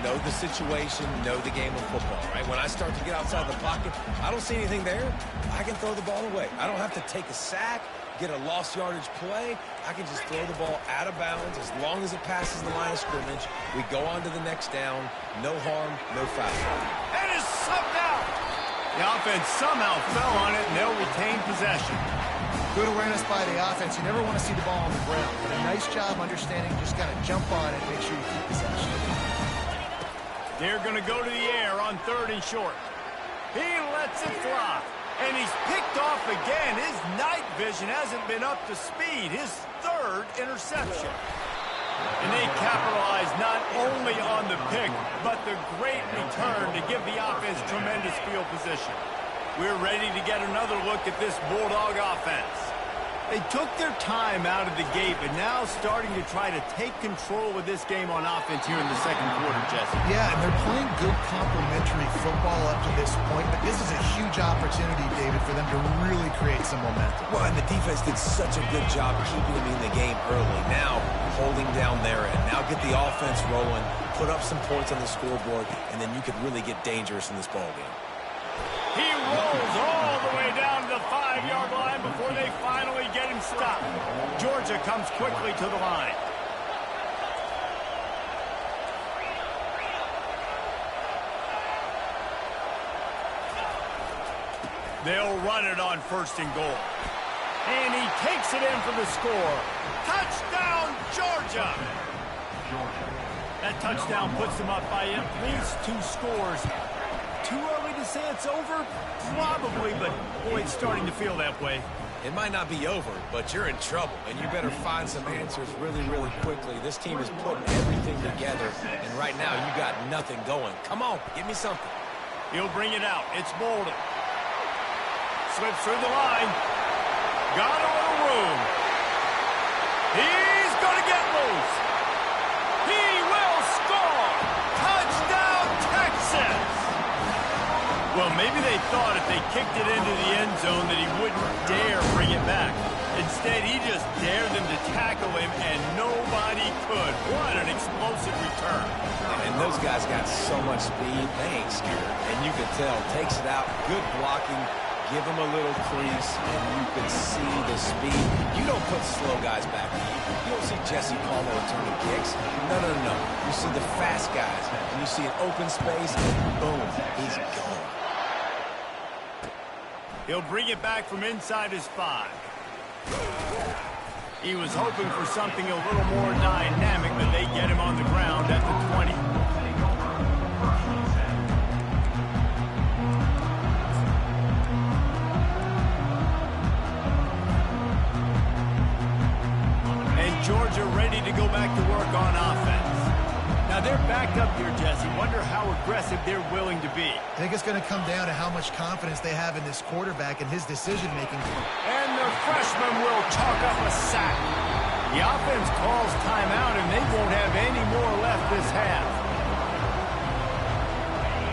Know the situation, know the game of football, right? When I start to get outside the pocket, I don't see anything there. I can throw the ball away. I don't have to take a sack, get a lost yardage play. I can just throw the ball out of bounds as long as it passes the line of scrimmage. We go on to the next down. No harm, no foul. And it's sucked out. The offense somehow fell on it, and they'll retain possession. Good awareness by the offense. You never want to see the ball on the ground. But a nice job understanding. Just got to jump on it, make sure you keep possession. They're going to go to the air on 3rd and short. He lets it fly. And he's picked off again. His night vision hasn't been up to speed. His 3rd interception. And they capitalize not only on the pick, but the great return to give the offense tremendous field position. We're ready to get another look at this Bulldog offense. They took their time out of the gate, but now starting to try to take control of this game on offense here in the second quarter, Jesse. Yeah, and they're playing good complementary football up to this point, but this is a huge opportunity, David, for them to really create some momentum. Well, and the defense did such a good job keeping them in the game early. Now, holding down their end. Now get the offense rolling, put up some points on the scoreboard, and then you could really get dangerous in this ballgame. He rolls all the way down to the 5-yard line before they finally get him stopped. Georgia comes quickly to the line. They'll run it on 1st and goal. And he takes it in for the score. Touchdown, Georgia! That touchdown puts them up by at least 2 scores. Too early to say it's over? Probably, but boy, it's starting to feel that way. It might not be over, but you're in trouble, and you better find some answers really, really quickly. This team is putting everything together, and right now you got nothing going. Come on, give me something. He'll bring it out. It's Bolden. Slips through the line. Got a little room. He's going to get loose. He will score. Touchdown, Texas. Well, maybe they thought if they kicked it into the end zone that he wouldn't dare bring it back. Instead, he just dared them to tackle him, and nobody could. What an explosive return. And those guys got so much speed, they ain't scared. And you can tell, takes it out, good blocking, give him a little crease, and you can see the speed. You don't put slow guys back in. You don't see Jesse Palmer returning kicks. No, no, no. You see the fast guys, and you see an open space, and boom, he's gone. He'll bring it back from inside his 5. He was hoping for something a little more dynamic, but they get him on the ground at the 20. And Georgia ready to go back to work on offense. Now they're backed up here, Jesse. Wonder how aggressive they're willing to be. I think it's going to come down to how much confidence they have in this quarterback and his decision-making. And they're freshman will chalk up a sack. The offense calls timeout, and they won't have any more left this half.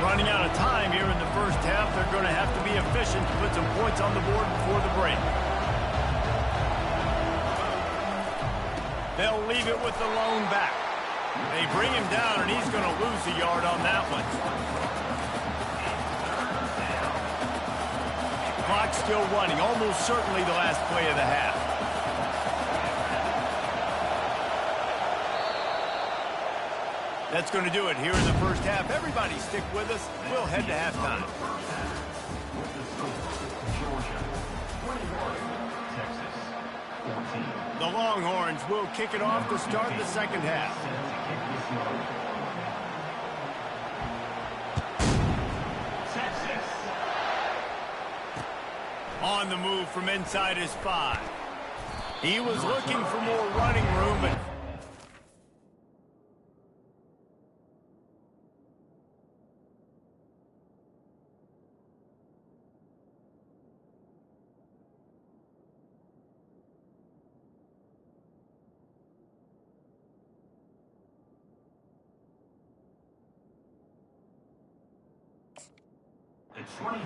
Running out of time here in the first half. They're going to have to be efficient to put some points on the board before the break. They'll leave it with the lone back. They bring him down, and he's going to lose a yard on that one. Clock still running, almost certainly the last play of the half. That's going to do it here in the first half. Everybody stick with us. We'll head to halftime. The Longhorns will kick it off to start the second half. On the move from inside his 5. He was looking for more running room, but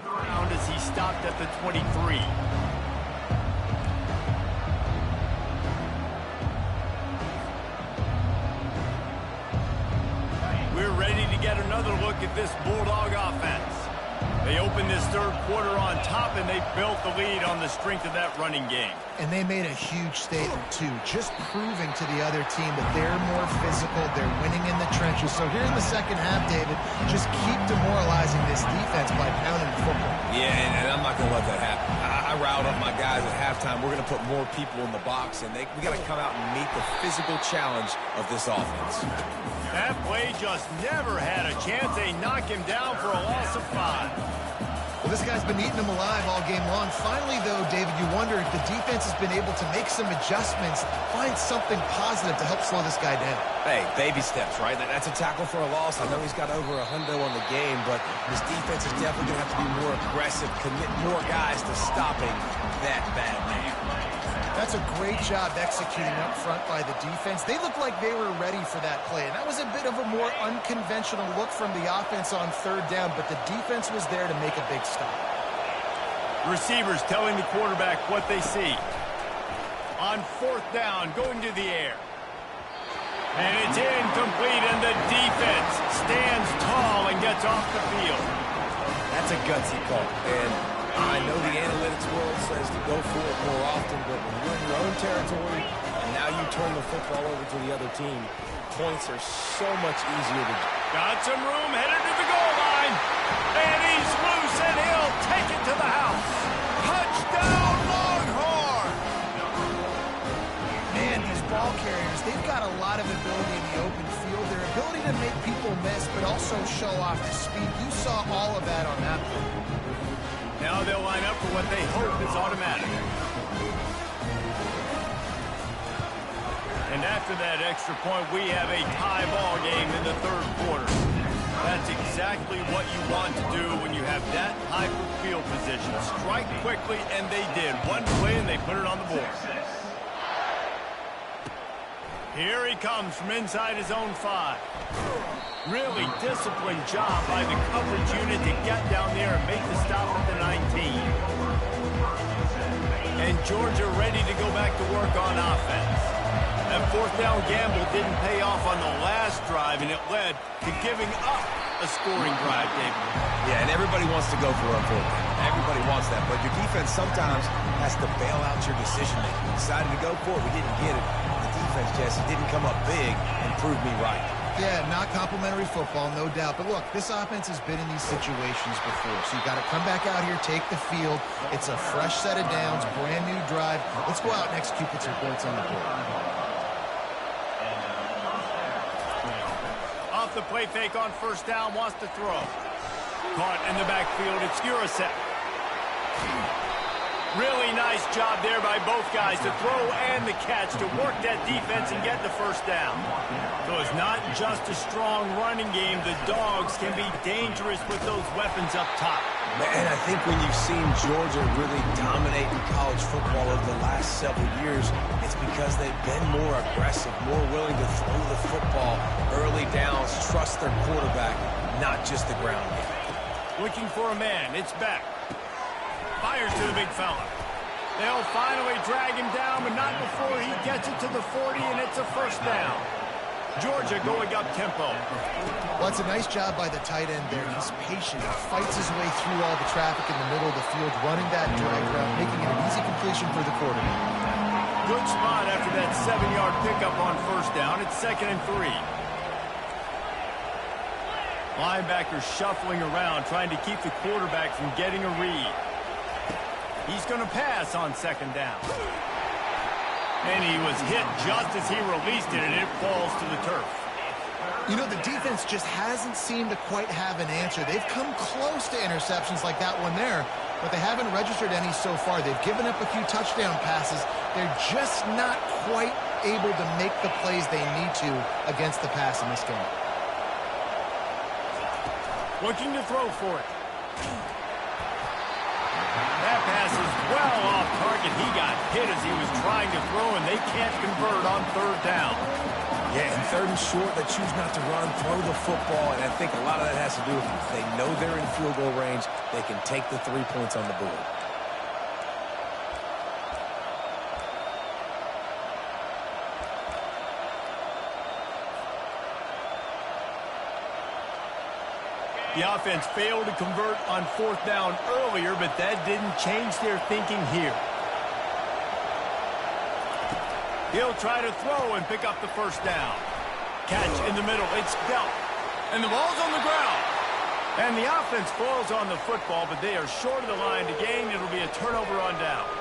round as he stopped at the 23. We're ready to get another look at this Bulldog offense. They opened this third quarter on top, and they built the lead on the strength of that running game. And they made a huge statement, too, just proving to the other team that they're more physical, they're winning in the trenches. So here in the second half, David, just keep demoralizing this defense by pounding the football. Yeah, and I'm not going to let that happen. I riled up my guys at halftime. We're going to put more people in the box, and we got to come out and meet the physical challenge of this offense. That play just never had a chance. They knock him down for a loss of 5. Well, this guy's been eating them alive all game long. Finally, though, David, you wonder if the defense has been able to make some adjustments, find something positive to help slow this guy down. Hey, baby steps, right? That's a tackle for a loss. I know he's got over $100 on the game, but this defense is definitely going to have to be more aggressive, commit more guys to stopping that bad man. That's a great job executing up front by the defense. They looked like they were ready for that play, and that was a bit of a more unconventional look from the offense on third down, but the defense was there to make a big stop. Receivers telling the quarterback what they see. On fourth down, going to the air. And it's incomplete, and the defense stands tall and gets off the field. That's a gutsy call, and I know the analytics world says to go for it more often, but when you're in your own territory and now you turn the football over to the other team, points are so much easier to get. Got some room, headed to the goal line. And he's loose, and he'll take it to the house. Touchdown, Longhorn! Man, these ball carriers, they've got a lot of ability in the open field. Their ability to make people miss, but also show off the speed. You saw all of that on that play. Now they'll line up for what they hope is automatic. And after that extra point, we have a tie ball game in the third quarter. That's exactly what you want to do when you have that type of field position. Strike quickly, and they did. One play, and they put it on the board. Here he comes from inside his own 5. Really disciplined job by the coverage unit to get down there and make the stop at the 19. And Georgia ready to go back to work on offense. That fourth down gamble didn't pay off on the last drive, and it led to giving up a scoring drive, David. Yeah, and everybody wants to go for a fourth down. Everybody wants that, but your defense sometimes has to bail out your decision-making. We decided to go for it. We didn't get it. The defense, Jesse, didn't come up big and prove me right. Yeah, not complimentary football, no doubt. But look, this offense has been in these situations before. So you got to come back out here, take the field. It's a fresh set of downs, brand new drive. Let's go out and execute, put some points on the board. Off the play fake on first down, wants to throw. Caught in the backfield, it's Ncaa. Really nice job there by both guys to throw and the catch to work that defense and get the first down. So it's not just a strong running game. The Dogs can be dangerous with those weapons up top. Man, I think when you've seen Georgia really dominate in college football over the last several years, it's because they've been more aggressive, more willing to throw the football early downs, trust their quarterback, not just the ground game. Looking for a man. It's Beck. Fires to the big fella. They'll finally drag him down, but not before he gets it to the 40, and it's a first down. Georgia going up tempo. Well, it's a nice job by the tight end there. He's patient, fights his way through all the traffic in the middle of the field, running that drag route, making it an easy completion for the quarterback. Good spot after that 7-yard pickup on first down. It's 2nd and 3. Linebacker shuffling around, trying to keep the quarterback from getting a read. He's going to pass on 2nd down. And he was hit just as he released it, and it falls to the turf. You know, the defense just hasn't seemed to quite have an answer. They've come close to interceptions like that one there, but they haven't registered any so far. They've given up a few touchdown passes. They're just not quite able to make the plays they need to against the pass in this game. Looking to throw for it. That pass is well off target. He got hit as he was trying to throw, and they can't convert on 3rd down. Yeah, and 3rd and short, they choose not to run, throw the football, and I think a lot of that has to do with if they know they're in field goal range, they can take the 3 points on the board. The offense failed to convert on 4th down earlier, but that didn't change their thinking here. He'll try to throw and pick up the first down. Catch in the middle. It's dealt. And the ball's on the ground. And the offense falls on the football, but they are short of the line to gain. It'll be a turnover on downs.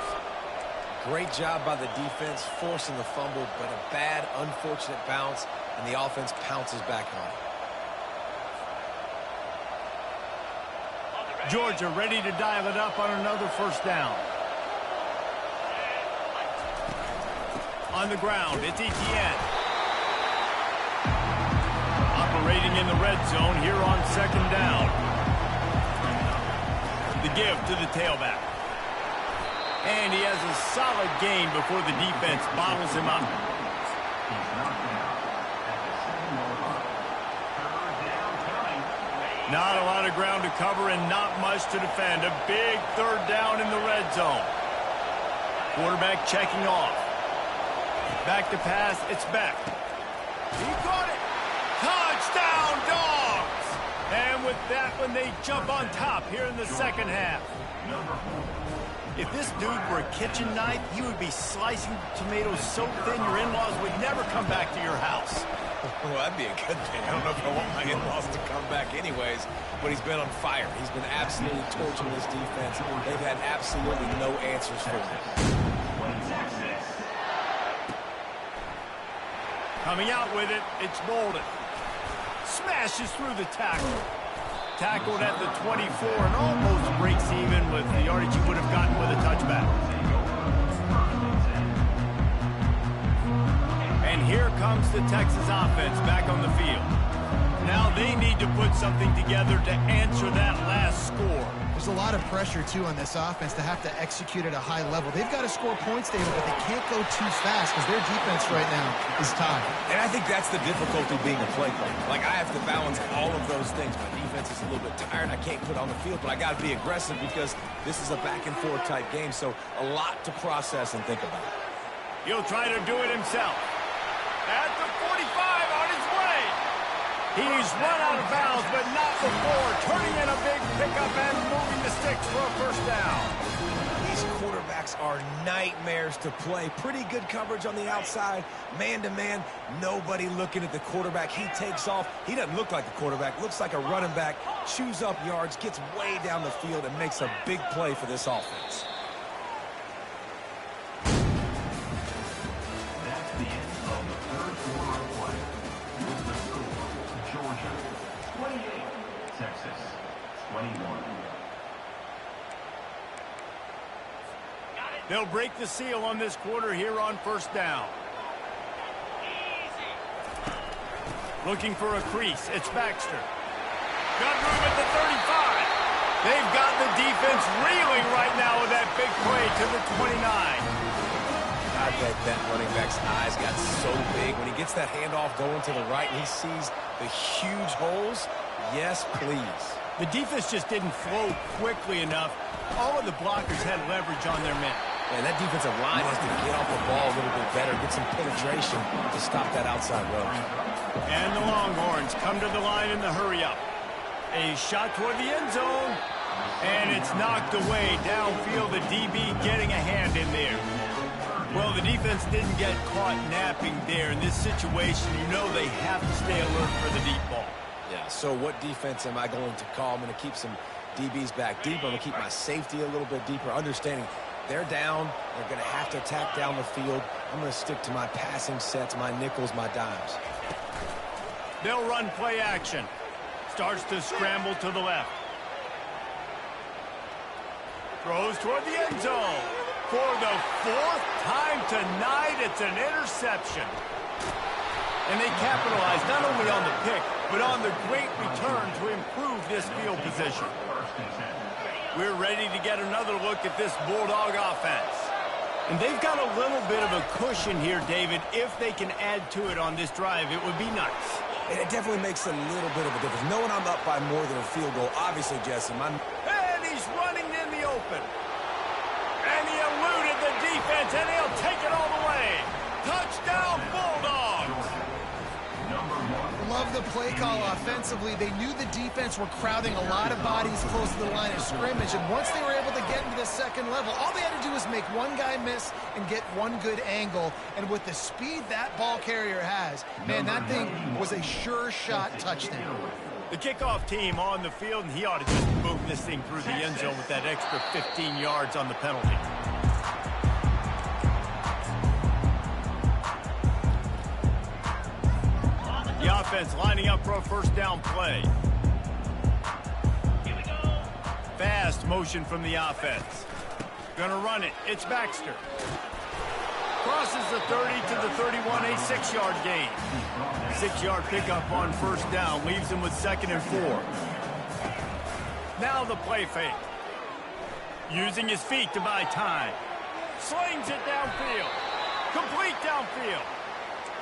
Great job by the defense, forcing the fumble, but a bad, unfortunate bounce, and the offense pounces back on it. Georgia ready to dial it up on another first down. On the ground, it's Etienne. Operating in the red zone here on 2nd down. The give to the tailback. And he has a solid gain before the defense bottles him up. Not a lot of ground to cover and not much to defend. A big 3rd down in the red zone. Quarterback checking off. Back to pass, it's Beck. He caught it. Touchdown, Dogs! And with that one, they jump on top here in the 2nd half. If this dude were a kitchen knife, he would be slicing tomatoes so thin your in-laws would never come back to your house. Well, that'd be a good thing. I don't know if I want my in-laws to come back anyways, but he's been on fire. He's been absolutely torching this defense. They've had absolutely no answers for him. Coming out with it, it's Bolden. Smashes through the tackle. Tackled at the 24 and almost breaks even with the yardage he would have gotten with a touchback. And here comes the Texas offense back on the field. Now they need to put something together to answer that last score. There's a lot of pressure, too, on this offense to have to execute at a high level. They've got to score points, David, but they can't go too fast because their defense right now is tied. And I think that's the difficulty being a play caller. Like, I have to balance all of those things. My defense is a little bit tired. I can't put on the field, but I got to be aggressive because this is a back-and-forth type game, so a lot to process and think about. He'll try to do it himself. At the 45, on his way. He's run out of bounds, but not before. Turning in a big pickup and moving the sticks for a first down. These quarterbacks are nightmares to play. Pretty good coverage on the outside. Man-to-man, nobody looking at the quarterback. He takes off. He doesn't look like the quarterback. Looks like a running back. Chews up yards, gets way down the field, and makes a big play for this offense. They'll break the seal on this quarter here on first down. Looking for a crease. It's Baxter. Got room at the 35. They've got the defense reeling right now with that big play to the 29. I bet that running back's eyes got so big. When he gets that handoff going to the right and he sees the huge holes, yes, please. The defense just didn't flow quickly enough. All of the blockers had leverage on their men. And that defensive line has to get off the ball a little bit better, get some penetration to stop that outside rush. And the Longhorns come to the line in the hurry-up. A shot toward the end zone. And it's knocked away downfield. The DB getting a hand in there. Well, the defense didn't get caught napping there. In this situation, you know they have to stay alert for the deep ball. Yeah, so what defense am I going to call? I'm going to keep some DBs back deep. I'm going to keep my safety a little bit deeper, understanding they're down. They're going to have to attack down the field. I'm going to stick to my passing sets, my nickels, my dimes. They'll run play action. Starts to scramble to the left. Throws toward the end zone. For the fourth time tonight, it's an interception. And they capitalize not only on the pick, but on the great return to improve this field position. We're ready to get another look at this Bulldog offense. And they've got a little bit of a cushion here, David. If they can add to it on this drive, it would be nice. And it definitely makes a little bit of a difference. Knowing I'm up by more than a field goal, obviously, Jesse, And he's running in the open. And he eluded the defense, and he'll take it all the way. Touchdown, Bulldogs! Love the play call offensively. They knew the defense were crowding a lot of bodies close to the line of scrimmage, and once they were able to get into the second level, all they had to do was make one guy miss and get one good angle. And with the speed that ball carrier has, man, that thing was a sure shot touchdown. The kickoff team on the field, and he ought to just move this thing through the end zone with that extra 15 yards on the penalty. The offense lining up for a first down play. Fast motion from the offense. Gonna run it. It's Baxter. Crosses the 30 to the 31, a 6-yard gain. 6-yard pickup on first down. Leaves him with 2nd and 4. Now the play fake. Using his feet to buy time. Slings it downfield. Complete downfield.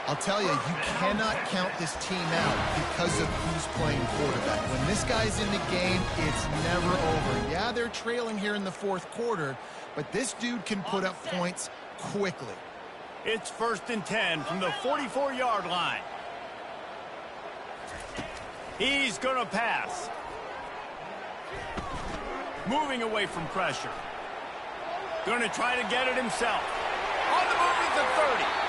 I'll tell you, you cannot count this team out because of who's playing quarterback. When this guy's in the game, it's never over. Yeah, they're trailing here in the fourth quarter, but this dude can put up points quickly. It's 1st and 10 from the 44-yard line. He's going to pass. Moving away from pressure. Going to try to get it himself. On the move at the 30.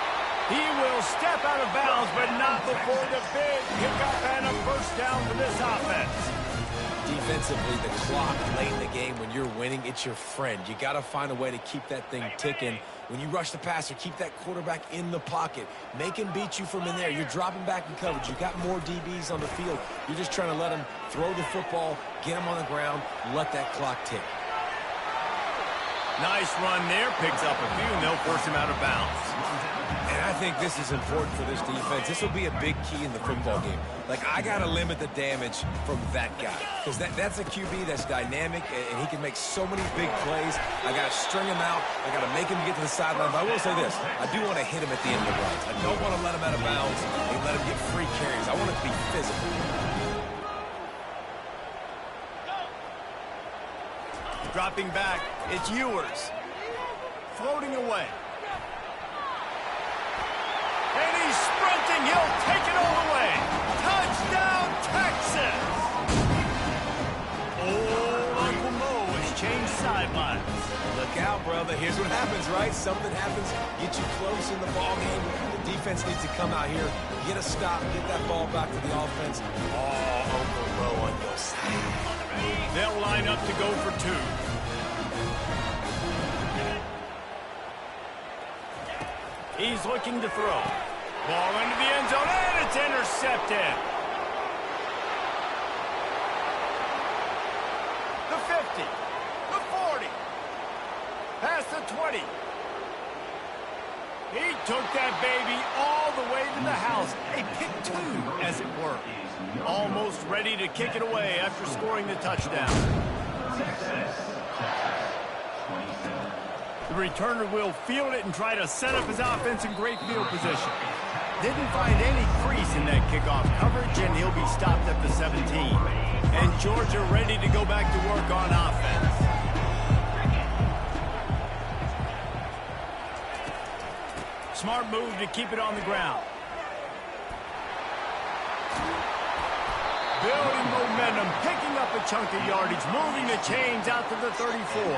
He will step out of bounds, but not before the big pickup and a first down for this offense. Defensively, the clock late in the game, when you're winning, it's your friend. You got to find a way to keep that thing ticking. When you rush the passer, keep that quarterback in the pocket. Make him beat you from in there. You're dropping back in coverage. You got more DBs on the field. You're just trying to let him throw the football, get him on the ground, let that clock tick. Nice run there. Picks up a few, and they'll force him out of bounds. And I think this is important for this defense. This will be a big key in the football game. Like, I got to limit the damage from that guy. Because that's a QB that's dynamic, and he can make so many big plays. I got to string him out. I got to make him get to the sideline. But I will say this. I do want to hit him at the end of the runs. I don't want to let him out of bounds and let him get free carries. I want it to be physical. Dropping back, it's Ewers. Floating away. And he's sprinting. He'll take it all the way. Touchdown, Texas! Oh, Uncle Mo has changed sidelines. Look out, brother. Here's what happens, right? Something happens, get you close in the ball game. The defense needs to come out here, get a stop, get that ball back to the offense. Oh, Uncle Mo on your side. They'll line up to go for 2. He's looking to throw. Ball into the end zone, and it's intercepted. The 50, the 40, past the 20. He took that baby all the way to the house. A pick 2, as it were. Almost ready to kick it away after scoring the touchdown. The returner will field it and try to set up his offense in great field position. Didn't find any crease in that kickoff coverage, and he'll be stopped at the 17. And Georgia ready to go back to work on offense. Smart move to keep it on the ground. Building momentum, picking up a chunk of yardage, moving the chains out to the 34.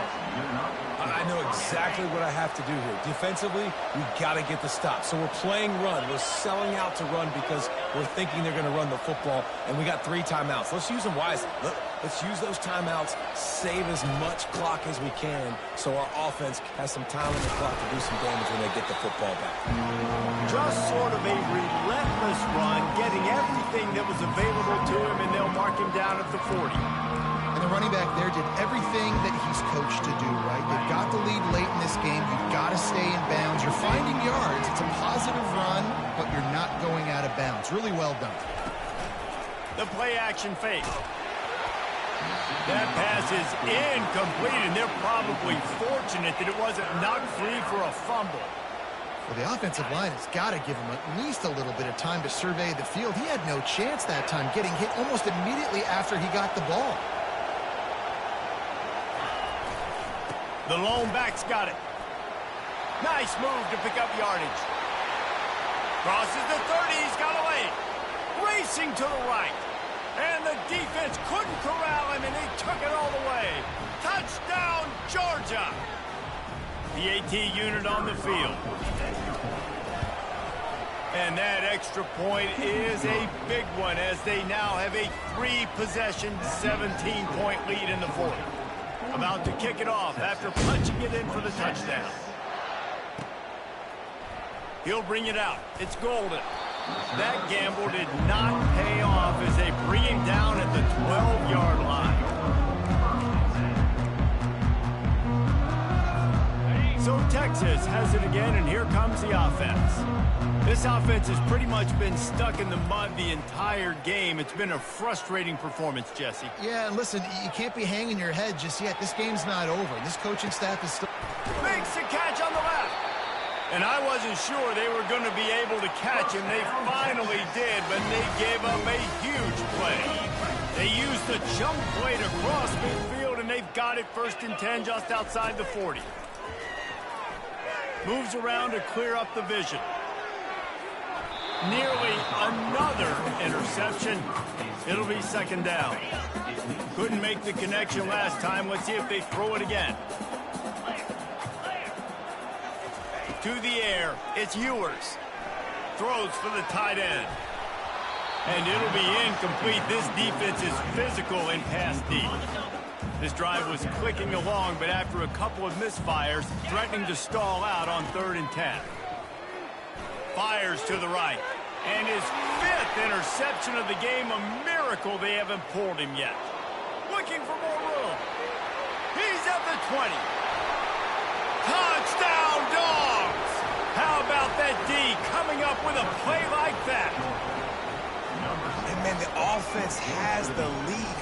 I know exactly what I have to do here. Defensively, we've got to get the stop. So we're playing run. We're selling out to run because we're thinking they're going to run the football, and we got 3 timeouts. Let's use them wisely. Let's use those timeouts, save as much clock as we can so our offense has some time on the clock to do some damage when they get the football back. Just sort of a relentless run, getting everything that was available to him, and they'll mark him down at the 40. And the running back there did everything that he's coached to do, right? They've got the lead late in this game. You've got to stay in bounds. You're finding yards. It's a positive run, but you're not going out of bounds. Really well done. The play-action fake. That pass is incomplete, and they're probably fortunate that it wasn't knocked free for a fumble. Well, the offensive line has got to give him at least a little bit of time to survey the field. He had no chance that time, getting hit almost immediately after he got the ball. The lone back's got it. Nice move to pick up yardage. Crosses the 30, he's got away. Racing to the right. And the defense couldn't corral him, and he took it all the way. Touchdown, Georgia! The AT unit on the field. And that extra point is a big one as they now have a 3-possession, 17-point lead in the 4th. About to kick it off after punching it in for the touchdown. He'll bring it out. It's Golden. That gamble did not pay off as they bring him down at the 12-yard line. So Texas has it again, and here comes the offense. This offense has pretty much been stuck in the mud the entire game. It's been a frustrating performance, Jesse. Yeah, and listen, you can't be hanging your head just yet. This game's not over. This coaching staff is still... Makes the catch on the left. And I wasn't sure they were going to be able to catch him. They finally did, but they gave up a huge play. They used the jump play to cross midfield, and they've got it 1st and 10 just outside the 40. Moves around to clear up the vision. Nearly another interception. It'll be 2nd down. Couldn't make the connection last time. Let's see if they throw it again. To the air, it's Ewers. Throws for the tight end. And it'll be incomplete. This defense is physical and pass deep. This drive was clicking along, but after a couple of misfires, threatening to stall out on 3rd and 10. Fires to the right. And his 5th interception of the game, a miracle they haven't pulled him yet. Looking for more room. He's at the 20. Touchdown, Dogs! How about that D coming up with a play like that? And man, the offense has the lead.